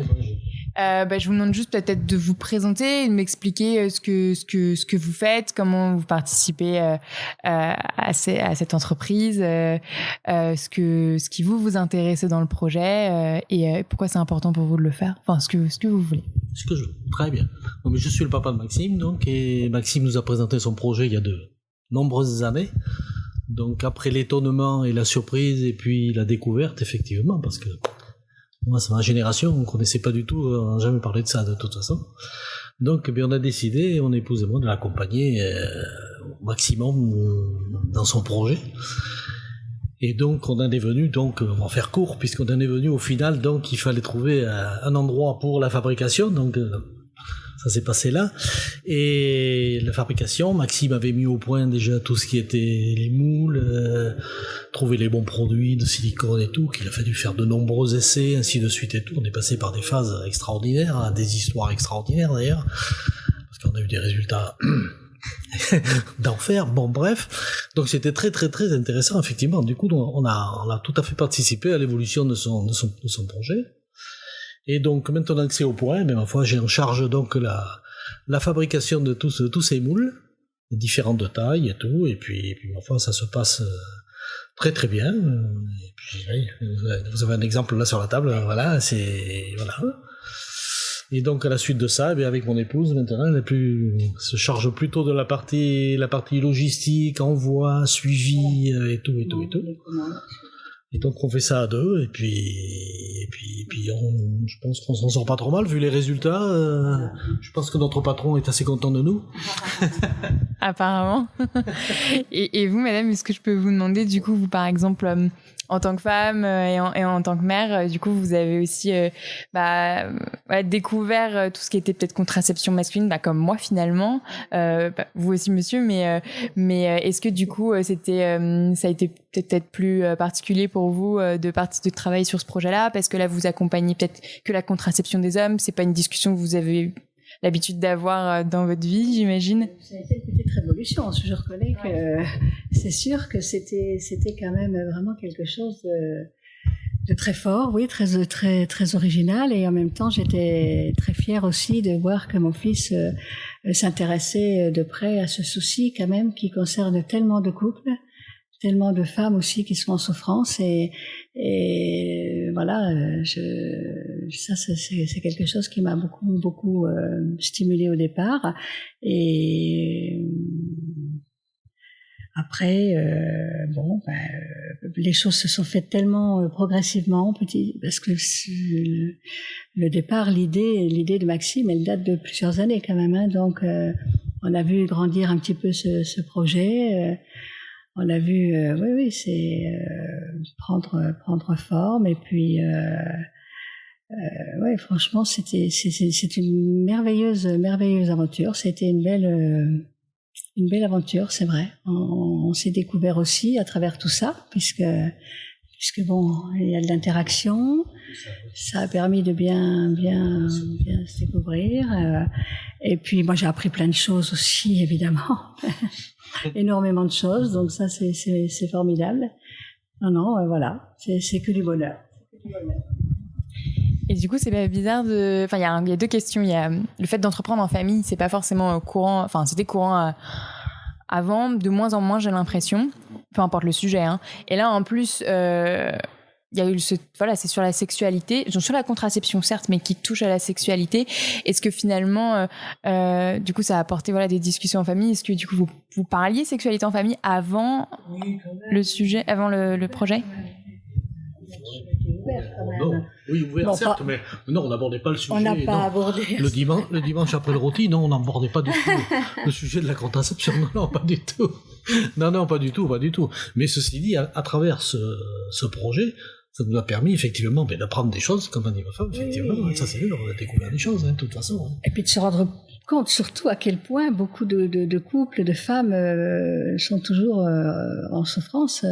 Je vous demande juste peut-être de vous présenter, de m'expliquer ce que vous faites, comment vous participez à cette entreprise, ce qui vous intéresse dans le projet et pourquoi c'est important pour vous de le faire. Enfin, ce que vous voulez. Ce que je veux. Très bien. Donc, je suis le papa de Maxime, donc, et Maxime nous a présenté son projet il y a de nombreuses années. Donc après l'étonnement et la surprise et puis la découverte, effectivement, parce que moi c'est ma génération, on ne connaissait pas du tout, on n'a jamais parlé de ça de toute façon. Donc on a décidé, mon épouse et moi, de l'accompagner au maximum dans son projet. Et donc on en est venu, on va faire court, puisqu'on en est venu au final, donc il fallait trouver un endroit pour la fabrication, donc ça s'est passé là. Et la fabrication, Maxime avait mis au point déjà tout ce qui était les moules, trouver les bons produits de silicone et tout, qu'il a fallu faire de nombreux essais, ainsi de suite et tout. On est passé par des phases extraordinaires, des histoires extraordinaires d'ailleurs, parce qu'on a eu des résultats d'enfer. Bon, bref. Donc c'était très très très intéressant, effectivement. Du coup, on a tout à fait participé à l'évolution de son projet. Et donc, maintenant que c'est au point, ma foi, j'ai en charge donc la fabrication de tous ces moules, différentes de tailles et tout, et puis ma foi, ça se passe très très bien. Et puis, vous avez un exemple là sur la table, voilà. Et donc, à la suite de ça, avec mon épouse, maintenant, elle se charge plutôt de la partie logistique, envoi, suivi, et tout. Et donc on fait ça à deux, et puis je pense qu'on s'en sort pas trop mal vu les résultats. Je pense que notre patron est assez content de nous. Apparemment. Et vous, madame, est-ce que je peux vous demander, du coup, vous par exemple, en tant que femme et en tant que mère, du coup, vous avez aussi découvert tout ce qui était peut-être contraception masculine, comme moi finalement, vous aussi monsieur, mais est-ce que du coup ça a été peut-être plus particulier pour vous de travailler sur ce projet-là, parce que là vous accompagnez peut-être que la contraception des hommes, c'est pas une discussion que vous avez l'habitude d'avoir dans votre vie, j'imagine. Ça a été une petite révolution. Je reconnais que c'est sûr que c'était quand même vraiment quelque chose de très fort, oui, très très très original, et en même temps j'étais très fière aussi de voir que mon fils s'intéressait de près à ce souci quand même qui concerne tellement de couples, tellement de femmes aussi qui sont en souffrance, et voilà, ça c'est quelque chose qui m'a beaucoup stimulée au départ, et après les choses se sont faites tellement progressivement, parce que le départ, l'idée de Maxime, elle date de plusieurs années quand même, hein, donc on a vu grandir un petit peu ce projet. On a vu, c'est prendre forme, et puis franchement, c'est une merveilleuse aventure. C'était une Une belle aventure, c'est vrai. On s'est découvert aussi à travers tout ça, puisque bon, il y a de l'interaction. Ça a permis de bien se découvrir. Et puis, moi, j'ai appris plein de choses aussi, évidemment. Énormément de choses. Donc ça, c'est formidable. Non, voilà. C'est que du bonheur. Et du coup, c'est pas bizarre de... Enfin, il y a deux questions. Il y a le fait d'entreprendre en famille, c'est pas forcément courant... Enfin, c'était courant avant, de moins en moins, j'ai l'impression. Peu importe le sujet, hein. Et là, en plus, il y a eu voilà, c'est sur la sexualité, sur la contraception, certes, mais qui touche à la sexualité. Est-ce que finalement, du coup, ça a apporté des discussions en famille? Est-ce que, du coup, vous parliez sexualité en famille avant le sujet, avant le projet? Non. Oui, ouvert, certes, mais non, on n'abordait pas le sujet. On n'a pas abordé. Le dimanche après le rôti, non, on n'abordait pas du tout le sujet de la contraception. Non, pas du tout. Non, pas du tout. Mais ceci dit, à travers ce projet, ça nous a permis effectivement d'apprendre des choses comme anime femme, effectivement. Oui. Ça, c'est sûr, on a découvert des choses, de toute façon. Et puis de se rendre compte surtout à quel point beaucoup de couples, de femmes sont toujours en souffrance,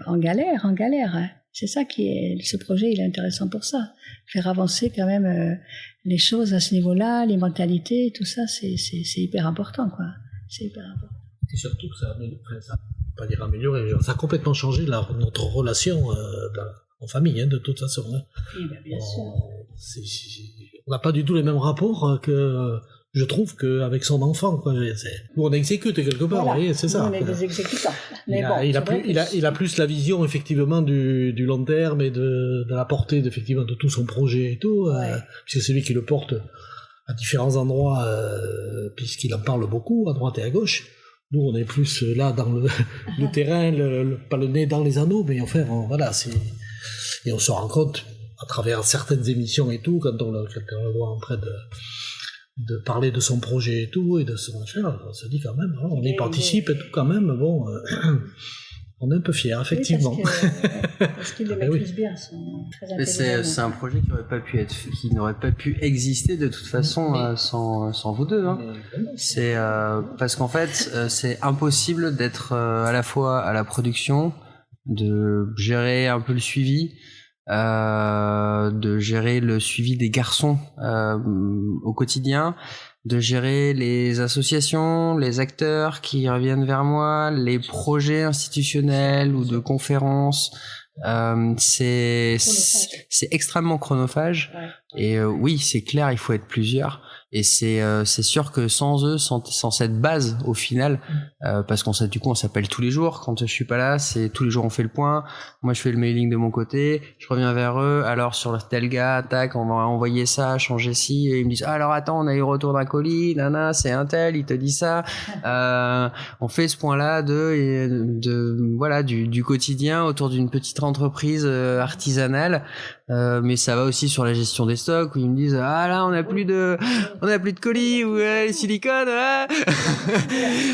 en galère. Hein. C'est ça ce projet, il est intéressant pour ça. Faire avancer quand même les choses à ce niveau-là, les mentalités, tout ça, c'est hyper important, quoi. C'est hyper important. Et surtout que ça pas dire améliorer, ça a complètement changé notre relation en famille, de toute façon. Hein. Oui, bien sûr. On n'a pas du tout les mêmes rapports que... Je trouve qu'avec son enfant, quoi, on exécute quelque part, voilà. Voyez, c'est ça. On est des exécutants. Mais il a plus la vision effectivement du long terme et de la portée effectivement de tout son projet et tout, puisque c'est lui qui le porte à différents endroits, puisqu'il en parle beaucoup à droite et à gauche. Nous, on est plus là dans le terrain, pas le nez dans les anneaux, mais enfin, voilà, et on se rend compte à travers certaines émissions et tout, quand on le voit en train de parler de son projet et tout, et de son affaire, on se dit quand même, on y participe et tout quand même, bon, on est un peu fiers, effectivement. Oui, parce qu'ils le maîtrisent bien, sont très intelligents. C'est un projet qui n'aurait pas pu exister de toute façon sans vous deux. Hein. C'est parce qu'en fait, c'est impossible d'être à la fois à la production, de gérer un peu le suivi, de gérer le suivi des garçons au quotidien, de gérer les associations, les acteurs qui reviennent vers moi, les projets institutionnels ou de conférences. C'est extrêmement chronophage. Ouais. Et oui, c'est clair, il faut être plusieurs. Et c'est sûr que sans eux, sans cette base au final, parce qu'on s'appelle tous les jours. Quand je suis pas là, c'est tous les jours on fait le point. Moi, je fais le mailing de mon côté. Je reviens vers eux. Alors sur tel gars, tac, on va envoyer ça, changer ci. Et ils me disent alors attends, on a eu retour d'un colis, nana, c'est un tel, il te dit ça. On fait ce point-là voilà du quotidien autour d'une petite entreprise artisanale. Mais ça va aussi sur la gestion des stocks où ils me disent ah là on a plus de colis ou les silicones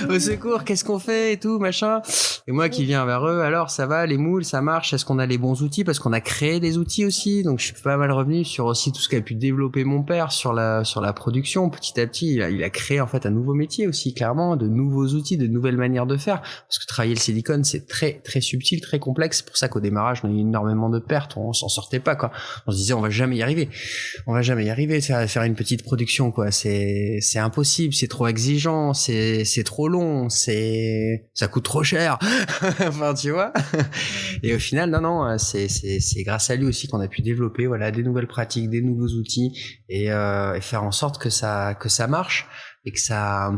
au secours, qu'est-ce qu'on fait et tout machin. Et moi qui viens vers eux, alors ça va, les moules ça marche, est-ce qu'on a les bons outils, parce qu'on a créé des outils aussi, donc je suis pas mal revenu sur aussi tout ce qu'a pu développer mon père sur la production. Petit à petit il a créé en fait un nouveau métier aussi, clairement, de nouveaux outils, de nouvelles manières de faire, parce que travailler le silicone c'est très très subtil, très complexe. C'est pour ça qu'au démarrage on a eu énormément de pertes, on s'en sortait pas quoi. On se disait on va jamais y arriver faire une petite production quoi, c'est impossible, c'est trop exigeant, c'est trop long, ça coûte trop cher. Enfin tu vois. Et au final non, c'est grâce à lui aussi qu'on a pu développer des nouvelles pratiques, des nouveaux outils et faire en sorte que ça marche et que ça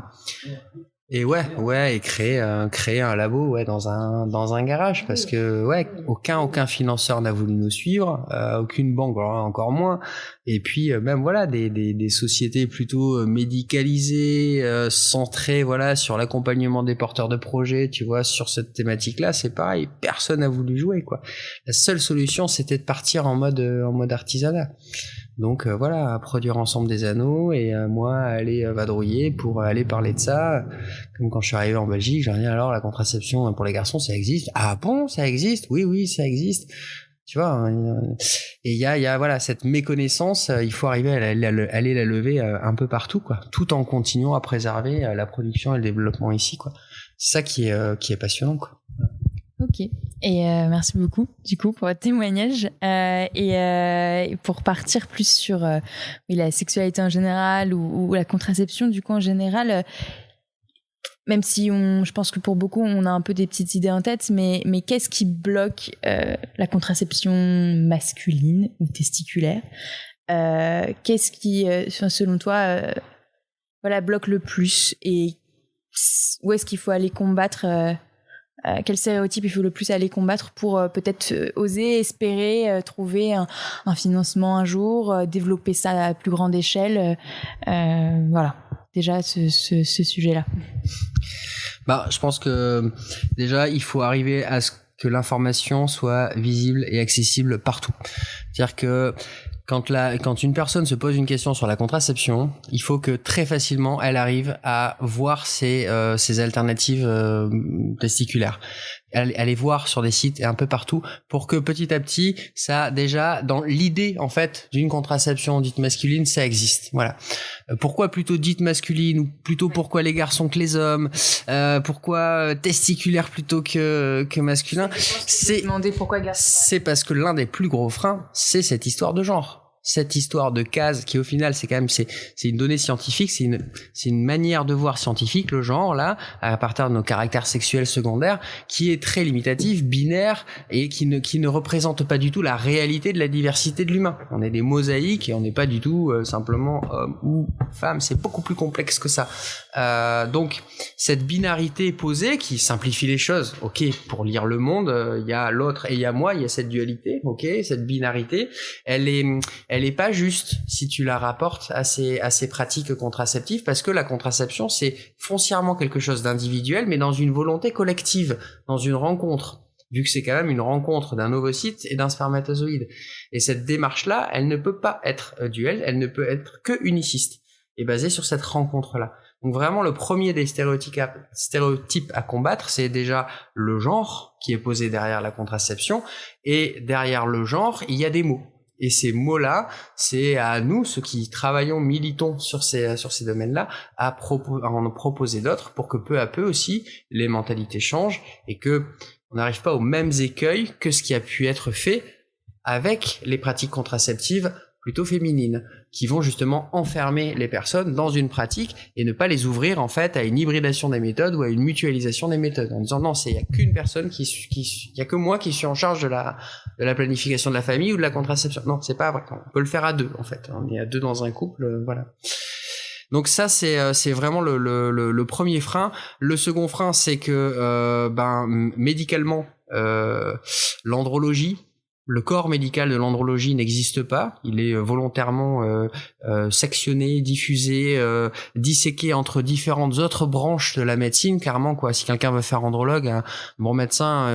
et et créer un labo dans un garage, parce que aucun financeur n'a voulu nous suivre, aucune banque encore moins, et puis même des sociétés plutôt médicalisées, centrées sur l'accompagnement des porteurs de projets, tu vois, sur cette thématique là c'est pareil, personne n'a voulu jouer quoi. La seule solution c'était de partir en mode artisanat. Donc à produire ensemble des anneaux et moi à aller vadrouiller pour aller parler de ça. Comme quand je suis arrivé en Belgique, j'ai dit alors la contraception pour les garçons ça existe. Ah bon, ça existe? Oui ça existe. Tu vois, et il y a voilà cette méconnaissance, il faut arriver à aller la lever un peu partout, quoi, tout en continuant à préserver la production et le développement ici, quoi. C'est ça qui est passionnant, quoi. Ok, et merci beaucoup du coup pour votre témoignage et pour partir plus sur la sexualité en général ou la contraception du coup en général. Même si je pense que pour beaucoup, on a un peu des petites idées en tête, mais qu'est-ce qui bloque la contraception masculine ou testiculaire ? Qu'est-ce qui, selon toi, bloque le plus ? Et où est-ce qu'il faut aller combattre quel stéréotype il faut le plus aller combattre pour peut-être oser, espérer trouver un financement un jour, développer ça à plus grande échelle voilà. Déjà ce sujet-là. Je pense que déjà il faut arriver à ce que l'information soit visible et accessible partout. C'est-à-dire que quand une personne se pose une question sur la contraception, il faut que très facilement elle arrive à voir ses alternatives testiculaires. Aller voir sur des sites et un peu partout pour que petit à petit, ça déjà dans l'idée en fait d'une contraception dite masculine, ça existe. Voilà. Pourquoi plutôt dite masculine ou plutôt pourquoi les garçons que les hommes, pourquoi testiculaire plutôt que masculin? C'est parce que l'un des plus gros freins, c'est cette histoire de genre. Cette histoire de case qui au final c'est une donnée scientifique, c'est une manière de voir scientifique le genre là à partir de nos caractères sexuels secondaires qui est très limitatif, binaire et qui ne représente pas du tout la réalité de la diversité de l'humain. On est des mosaïques et on n'est pas du tout simplement homme ou femme, c'est beaucoup plus complexe que ça. Donc cette binarité posée qui simplifie les choses. OK, pour lire Le Monde, il y a l'autre et il y a moi, il y a cette dualité, OK, cette binarité, elle est pas juste si tu la rapportes à ces pratiques contraceptives parce que la contraception c'est foncièrement quelque chose d'individuel mais dans une volonté collective, dans une rencontre, vu que c'est quand même une rencontre d'un ovocyte et d'un spermatozoïde. Et cette démarche-là, elle ne peut pas être duelle, elle ne peut être que uniciste et basée sur cette rencontre-là. Donc vraiment le premier des stéréotypes à combattre, c'est déjà le genre qui est posé derrière la contraception et derrière le genre, il y a des mots. Et ces mots-là, c'est à nous, ceux qui travaillons, militons sur ces domaines-là, à en proposer d'autres pour que peu à peu aussi les mentalités changent et que on n'arrive pas aux mêmes écueils que ce qui a pu être fait avec les pratiques contraceptives plutôt féminines, qui vont justement enfermer les personnes dans une pratique et ne pas les ouvrir en fait à une hybridation des méthodes ou à une mutualisation des méthodes en disant non, il y a qu'une personne il y a que moi qui suis en charge de la planification de la famille ou de la contraception. Non, c'est pas vrai. On peut le faire à deux en fait. On est à deux dans un couple, voilà. Donc ça c'est vraiment le premier frein. Le second frein c'est que médicalement l'andrologie, le corps médical de l'andrologie n'existe pas. Il est volontairement sectionné, diffusé, disséqué entre différentes autres branches de la médecine. Clairement, quoi. Si quelqu'un veut faire andrologue, un bon médecin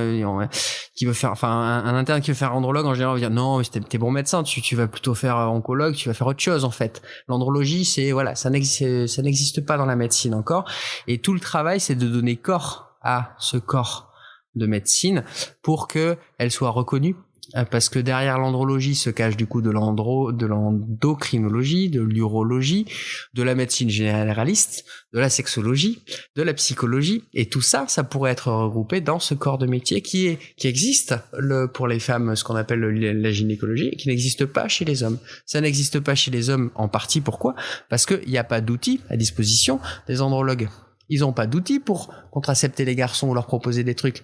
qui veut faire, un interne qui veut faire andrologue, en général, va dire non, mais t'es bon médecin, tu vas plutôt faire oncologue, tu vas faire autre chose en fait. L'andrologie, ça n'existe pas dans la médecine encore. Et tout le travail, c'est de donner corps à ce corps de médecine pour que elle soit reconnue. Parce que derrière l'andrologie se cache du coup de l'endocrinologie, de l'urologie, de la médecine généraliste, de la sexologie, de la psychologie, et tout ça pourrait être regroupé dans ce corps de métier qui existe pour les femmes, ce qu'on appelle la gynécologie, et qui n'existe pas chez les hommes. Ça n'existe pas chez les hommes en partie, pourquoi ? Parce qu'il n'y a pas d'outils à disposition des andrologues. Ils n'ont pas d'outils pour contracepter les garçons ou leur proposer des trucs.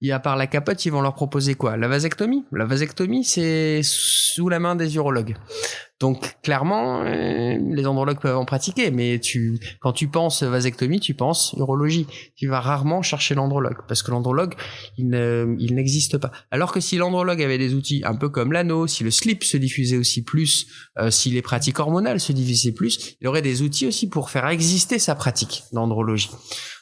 Et à part la capote, ils vont leur proposer quoi ? La vasectomie. La vasectomie, c'est sous la main des urologues. Donc clairement, les andrologues peuvent en pratiquer, mais quand tu penses vasectomie, tu penses urologie. Tu vas rarement chercher l'andrologue, parce que l'andrologue, il n'existe pas. Alors que si l'andrologue avait des outils un peu comme l'anneau, si le slip se diffusait aussi plus, si les pratiques hormonales se diffusaient plus, il aurait des outils aussi pour faire exister sa pratique d'andrologie.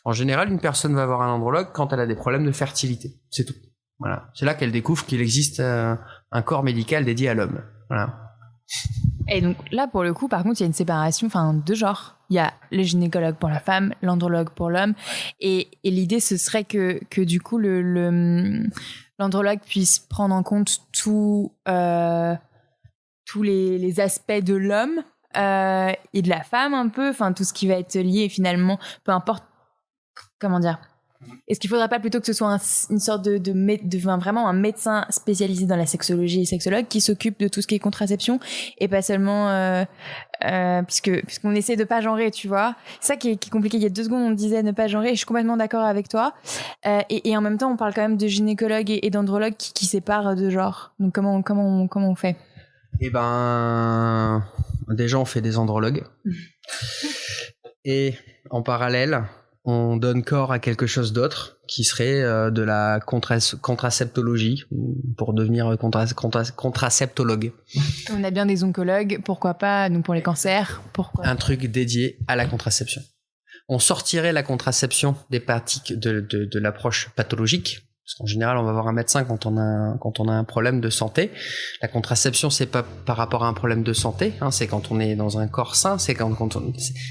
En général, une personne va voir un andrologue quand elle a des problèmes de fertilité. C'est tout. Voilà. C'est là qu'elle découvre qu'il existe un corps médical dédié à l'homme. Voilà. Et donc là, pour le coup, par contre, il y a une séparation de genre. Il y a le gynécologue pour la femme, l'andrologue pour l'homme. Et l'idée, ce serait que du coup, l'andrologue puisse prendre en compte tous les aspects de l'homme et de la femme un peu, enfin tout ce qui va être lié finalement, peu importe, comment dire. Est-ce qu'il ne faudrait pas plutôt que ce soit une sorte vraiment un médecin spécialisé dans la sexologie et sexologue qui s'occupe de tout ce qui est contraception et pas seulement puisqu'on essaie de pas genrer, tu vois. C'est ça qui est compliqué. Il y a 2 secondes, on disait ne pas genrer. Je suis complètement d'accord avec toi. Et en même temps, on parle quand même de gynécologue et d'andrologue qui séparent de genre. Donc comment on fait? Eh ben, déjà, on fait des andrologues. Et en parallèle, on donne corps à quelque chose d'autre qui serait de la contraceptologie pour devenir contraceptologue. On a bien des oncologues, pourquoi pas, nous pour les cancers, pourquoi? Un truc dédié à la contraception. On sortirait la contraception des pratiques de l'approche pathologique. Parce qu'en général, on va voir un médecin quand on a un problème de santé. La contraception, c'est pas par rapport à un problème de santé, hein, c'est quand on est dans un corps sain, c'est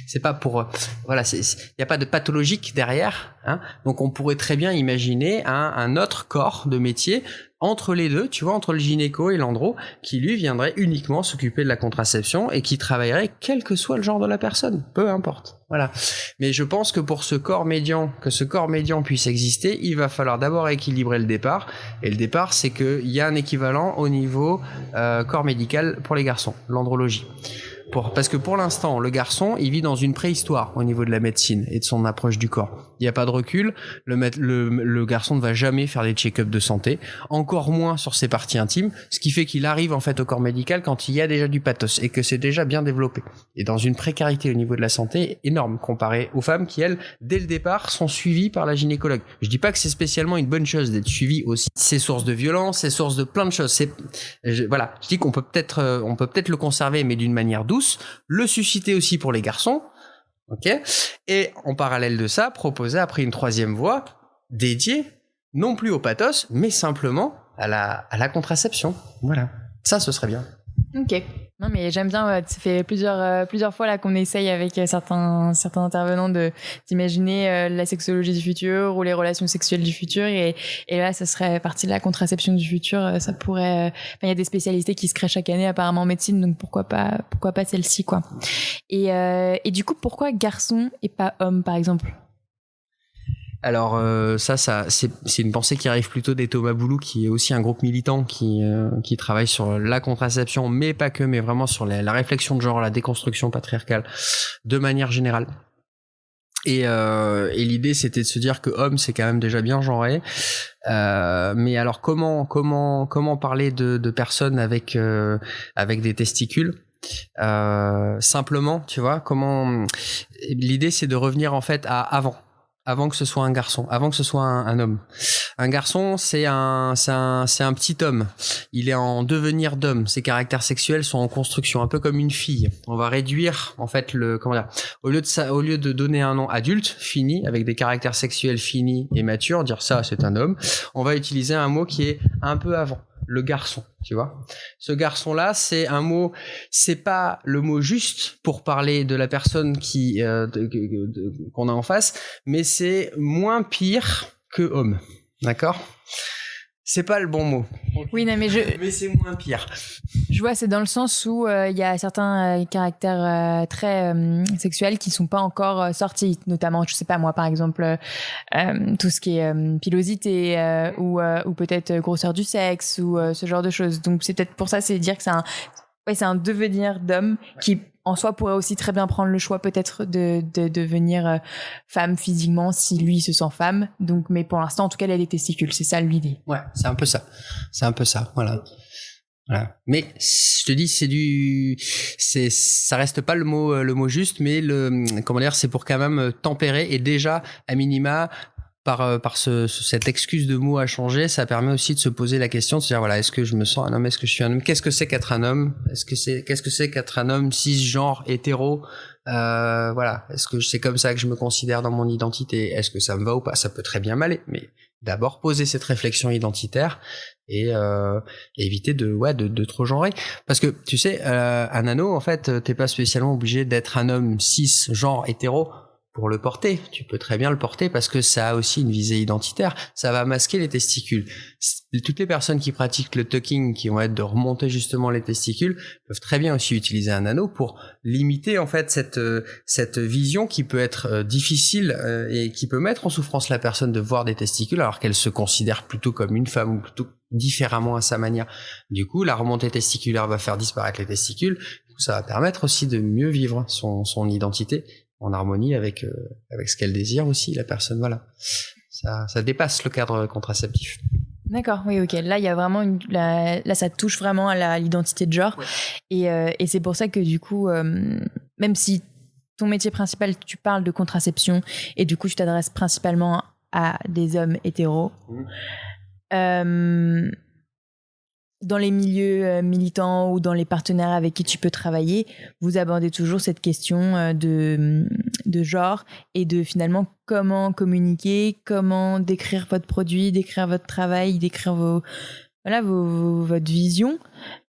c'est pas pour, voilà, il y a pas de pathologique derrière, hein. Donc on pourrait très bien imaginer un autre corps de métier entre les deux, tu vois, entre le gynéco et l'andro, qui lui viendrait uniquement s'occuper de la contraception et qui travaillerait quel que soit le genre de la personne, peu importe. Voilà. Mais je pense que pour ce corps médian puisse exister, il va falloir d'abord équilibrer le départ. Et le départ, c'est qu'il y a un équivalent au niveau corps médical pour les garçons, l'andrologie. Parce que pour l'instant, le garçon, il vit dans une préhistoire au niveau de la médecine et de son approche du corps. Il n'y a pas de recul. Le garçon ne va jamais faire des check-ups de santé, encore moins sur ses parties intimes, ce qui fait qu'il arrive en fait au corps médical quand il y a déjà du pathos et que c'est déjà bien développé. Et dans une précarité au niveau de la santé énorme comparée aux femmes qui, elles, dès le départ, sont suivies par la gynécologue. Je dis pas que c'est spécialement une bonne chose d'être suivi aussi. C'est source de violence, c'est source de plein de choses. Voilà. Je dis qu'on peut peut-être le conserver, mais d'une manière douce. Le susciter aussi pour les garçons, ok, et en parallèle de ça, proposer après une 3e voie dédiée, non plus au pathos, mais simplement à la contraception. Voilà, ça ce serait bien. Ok. Non mais j'aime bien, ça fait plusieurs fois là qu'on essaye avec certains intervenants d'imaginer la sexologie du futur ou les relations sexuelles du futur et là ça serait partie de la contraception du futur, ça pourrait, il y a des spécialités qui se créent chaque année apparemment en médecine, donc pourquoi pas celle-ci quoi. Et du coup pourquoi garçon et pas homme par exemple? Alors ça c'est une pensée qui arrive plutôt des Thomas Boulou, qui est aussi un groupe militant qui travaille sur la contraception, mais pas que, mais vraiment sur la réflexion de genre, la déconstruction patriarcale de manière générale. Et l'idée c'était de se dire que homme c'est quand même déjà bien genré, mais alors comment parler de personnes avec des testicules? Simplement, tu vois, l'idée c'est de revenir en fait à avant que ce soit un garçon, avant que ce soit un homme. Un garçon, c'est un petit homme. Il est en devenir d'homme. Ses caractères sexuels sont en construction, un peu comme une fille. On va réduire, en fait, au lieu de donner un nom adulte, fini, avec des caractères sexuels finis et matures, dire ça, c'est un homme, on va utiliser un mot qui est un peu avant. Le garçon, tu vois. Ce garçon-là, c'est un mot, c'est pas le mot juste pour parler de la personne qu'on a en face, mais c'est moins pire que homme. D'accord ? C'est pas le bon mot. Oui, non, mais c'est moins pire. Je vois, c'est dans le sens où il y a certains caractères très sexuels qui sont pas encore sortis, notamment, je sais pas moi, par exemple, tout ce qui est pilosité ou peut-être grosseur du sexe ou ce genre de choses. Donc c'est peut-être pour ça, c'est dire que c'est un devenir d'homme qui en soi pourrait aussi très bien prendre le choix peut-être de devenir femme physiquement si lui se sent femme. Donc, mais pour l'instant, en tout cas, il a des testicules. C'est ça l'idée. Ouais, c'est un peu ça. Voilà. Voilà. Mais je te dis, ça reste pas le mot juste, mais c'est pour quand même tempérer et déjà à minima. Par cette excuse de mots à changer, ça permet aussi de se poser la question de se dire voilà, est-ce que je me sens un homme, est-ce que je suis un homme, qu'est-ce que c'est qu'être un homme, qu'est-ce que c'est qu'être un homme cisgenre hétéro, voilà, est-ce que c'est comme ça que je me considère dans mon identité, est-ce que ça me va ou pas, ça peut très bien m'aller, mais d'abord poser cette réflexion identitaire et éviter de trop genrer, parce que tu sais, un anneau en fait, t'es pas spécialement obligé d'être un homme cisgenre hétéro. pour le porter. Tu peux très bien le porter parce que ça a aussi une visée identitaire. Ça va masquer les testicules. Toutes les personnes qui pratiquent le tucking, qui vont être de remonter justement les testicules, peuvent très bien aussi utiliser un anneau pour limiter en fait cette vision qui peut être difficile et qui peut mettre en souffrance la personne de voir des testicules alors qu'elle se considère plutôt comme une femme ou plutôt différemment à sa manière. Du coup, la remontée testiculaire va faire disparaître les testicules. Du coup, ça va permettre aussi de mieux vivre son identité en harmonie avec ce qu'elle désire aussi, la personne, voilà. Ça dépasse le cadre contraceptif. D'accord, oui, ok. Là, il y a vraiment là, ça touche vraiment à l'identité de genre. Ouais. Et c'est pour ça que du coup, même si ton métier principal, tu parles de contraception et du coup, tu t'adresses principalement à des hommes hétéros, dans les milieux militants ou dans les partenaires avec qui tu peux travailler, vous abordez toujours cette question de genre et de finalement comment communiquer, comment décrire votre produit, décrire votre travail, décrire votre vision.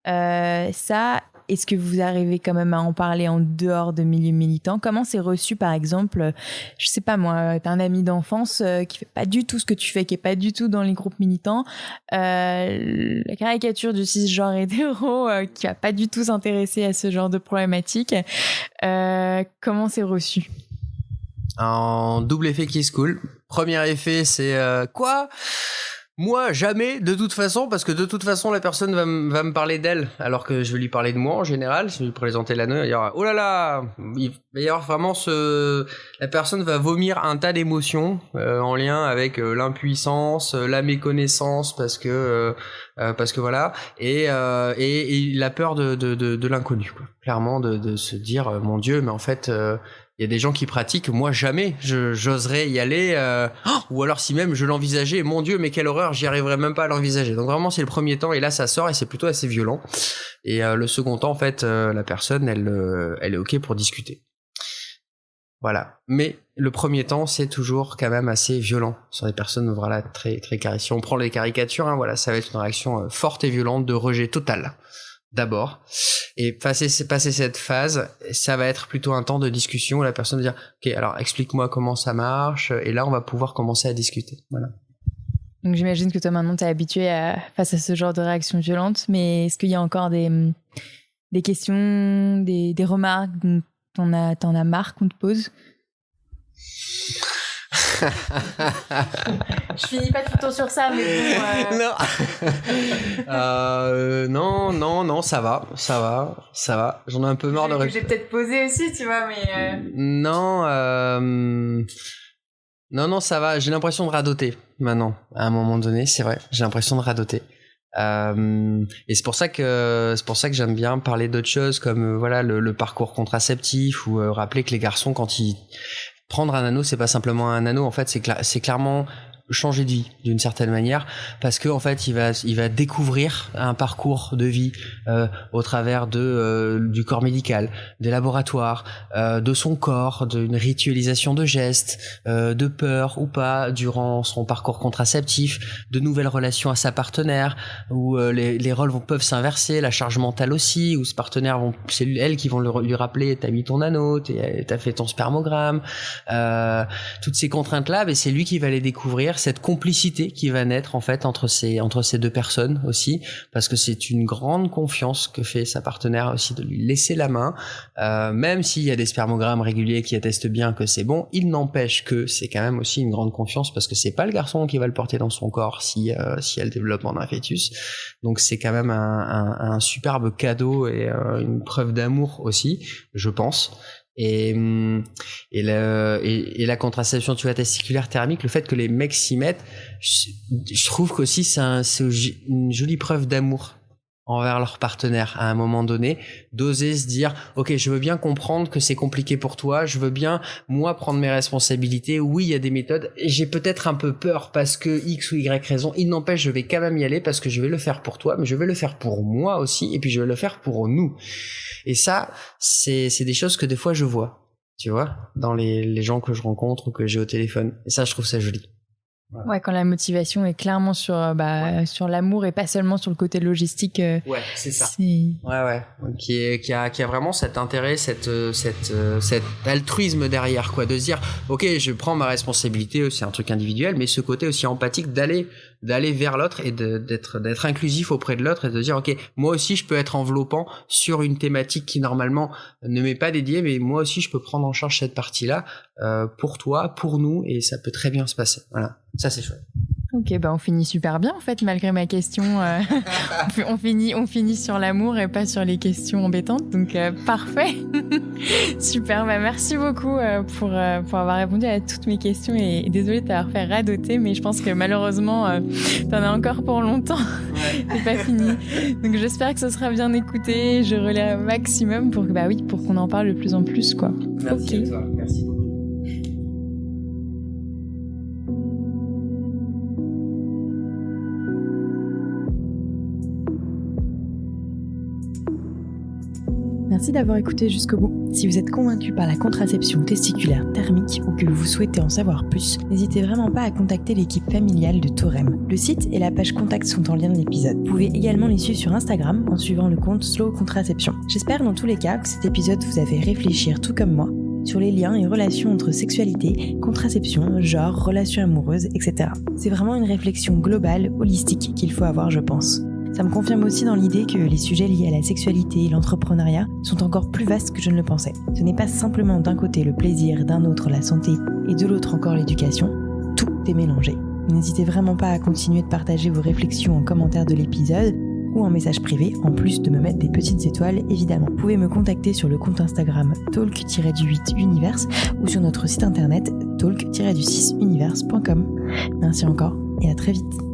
Ça, est-ce que vous arrivez quand même à en parler en dehors de milieux militants? Comment c'est reçu, par exemple, je sais pas moi, t'as un ami d'enfance qui fait pas du tout ce que tu fais, qui est pas du tout dans les groupes militants, la caricature du cisgenre hétéro qui va pas du tout s'intéresser à ce genre de problématique, comment c'est reçu? En double effet qui se coule. Premier effet, c'est quoi ? Moi, jamais, de toute façon, parce que de toute façon, la personne va me parler d'elle, alors que je vais lui parler de moi en général. Si je vais lui présenter l'anneau, il va y avoir, oh là là, il va y avoir vraiment la personne va vomir un tas d'émotions en lien avec l'impuissance, la méconnaissance, parce que voilà, et la peur de l'inconnu, quoi. Clairement, de se dire, mon Dieu, mais en fait. Il y a des gens qui pratiquent, moi jamais j'oserais y aller, ou alors si même je l'envisageais, mon Dieu, mais quelle horreur, j'y arriverais même pas à l'envisager. Donc vraiment c'est le premier temps et là ça sort et c'est plutôt assez violent. Et le second temps en fait, la personne elle est ok pour discuter. Voilà. Mais le premier temps c'est toujours quand même assez violent sur des personnes voilà très très caricatures. Si on prend les caricatures, hein, voilà, ça va être une réaction forte et violente de rejet total. D'abord, et passer cette phase, ça va être plutôt un temps de discussion où la personne va dire ok, alors explique-moi comment ça marche, et là on va pouvoir commencer à discuter. Voilà. Donc j'imagine que toi maintenant t'es habitué face à ce genre de réaction violente, mais est-ce qu'il y a encore des questions, des remarques, t'en as marre qu'on te pose? Je finis pas tout le temps sur ça, mais bon, non, ça va. J'en ai un peu marre de j'ai peut-être posé aussi, tu vois, mais non, ça va. J'ai l'impression de radoter maintenant. À un moment donné, c'est vrai, j'ai l'impression de radoter. Et c'est pour ça que j'aime bien parler d'autres choses comme voilà le parcours contraceptif ou rappeler que les garçons quand ils prendre un anneau, c'est pas simplement un anneau, en fait, c'est clairement changer de vie d'une certaine manière, parce que en fait il va découvrir un parcours de vie au travers du corps médical, des laboratoires, de son corps, d'une ritualisation de gestes, de peur ou pas durant son parcours contraceptif, de nouvelles relations à sa partenaire où les rôles peuvent s'inverser, la charge mentale aussi, où ce partenaire c'est elles qui vont lui rappeler t'as mis ton anneau, t'as fait ton spermogramme, toutes ces contraintes là, mais c'est lui qui va les découvrir, cette complicité qui va naître en fait entre ces deux personnes aussi, parce que c'est une grande confiance que fait sa partenaire aussi de lui laisser la main, même s'il y a des spermogrammes réguliers qui attestent bien que c'est bon, il n'empêche que c'est quand même aussi une grande confiance parce que c'est pas le garçon qui va le porter dans son corps si elle développe un fœtus, donc c'est quand même un superbe cadeau et une preuve d'amour aussi, je pense. Et la contraception testiculaire thermique, le fait que les mecs s'y mettent, je trouve qu'aussi c'est une jolie preuve d'amour envers leur partenaire à un moment donné, d'oser se dire ok, je veux bien comprendre que c'est compliqué pour toi, je veux bien moi prendre mes responsabilités, oui il y a des méthodes, j'ai peut-être un peu peur parce que X ou Y raison, il n'empêche je vais quand même y aller parce que je vais le faire pour toi, mais je vais le faire pour moi aussi, et puis je vais le faire pour nous. Et ça, c'est des choses que des fois je vois, tu vois, dans les gens que je rencontre ou que j'ai au téléphone. Et ça, je trouve ça joli. Ouais, quand la motivation est clairement sur l'amour et pas seulement sur le côté logistique. Ouais, c'est ça. Ouais. Qui a vraiment cet intérêt, cet altruisme derrière, quoi, de se dire, ok, je prends ma responsabilité, c'est un truc individuel, mais ce côté aussi empathique d'aller vers l'autre et d'être inclusif auprès de l'autre et de dire, ok, moi aussi je peux être enveloppant sur une thématique qui normalement ne m'est pas dédiée, mais moi aussi je peux prendre en charge cette partie-là pour toi, pour nous, et ça peut très bien se passer. Voilà, ça c'est chouette. Ok, on finit super bien en fait, malgré ma question. On finit sur l'amour et pas sur les questions embêtantes, donc parfait. Super, merci beaucoup pour avoir répondu à toutes mes questions et désolée de t'avoir fait radoter, mais je pense que malheureusement t'en as encore pour longtemps. Ouais. C'est pas fini. Donc j'espère que ce sera bien écouté. Je relais un maximum pour qu'on en parle de plus en plus, quoi. Merci à toi. Merci beaucoup. Merci d'avoir écouté jusqu'au bout. Si vous êtes convaincu par la contraception testiculaire thermique ou que vous souhaitez en savoir plus, n'hésitez vraiment pas à contacter l'équipe familiale de Thorem. Le site et la page contact sont en lien de l'épisode. Vous pouvez également les suivre sur Instagram en suivant le compte Slow Contraception. J'espère dans tous les cas que cet épisode vous a fait réfléchir tout comme moi sur les liens et relations entre sexualité, contraception, genre, relations amoureuses, etc. C'est vraiment une réflexion globale, holistique qu'il faut avoir, je pense. Ça me confirme aussi dans l'idée que les sujets liés à la sexualité et l'entrepreneuriat sont encore plus vastes que je ne le pensais. Ce n'est pas simplement d'un côté le plaisir, d'un autre la santé et de l'autre encore l'éducation. Tout est mélangé. N'hésitez vraiment pas à continuer de partager vos réflexions en commentaire de l'épisode ou en message privé, en plus de me mettre des petites étoiles évidemment. Vous pouvez me contacter sur le compte Instagram talk-du8universe ou sur notre site internet talk-du6universe.com. Merci encore et à très vite.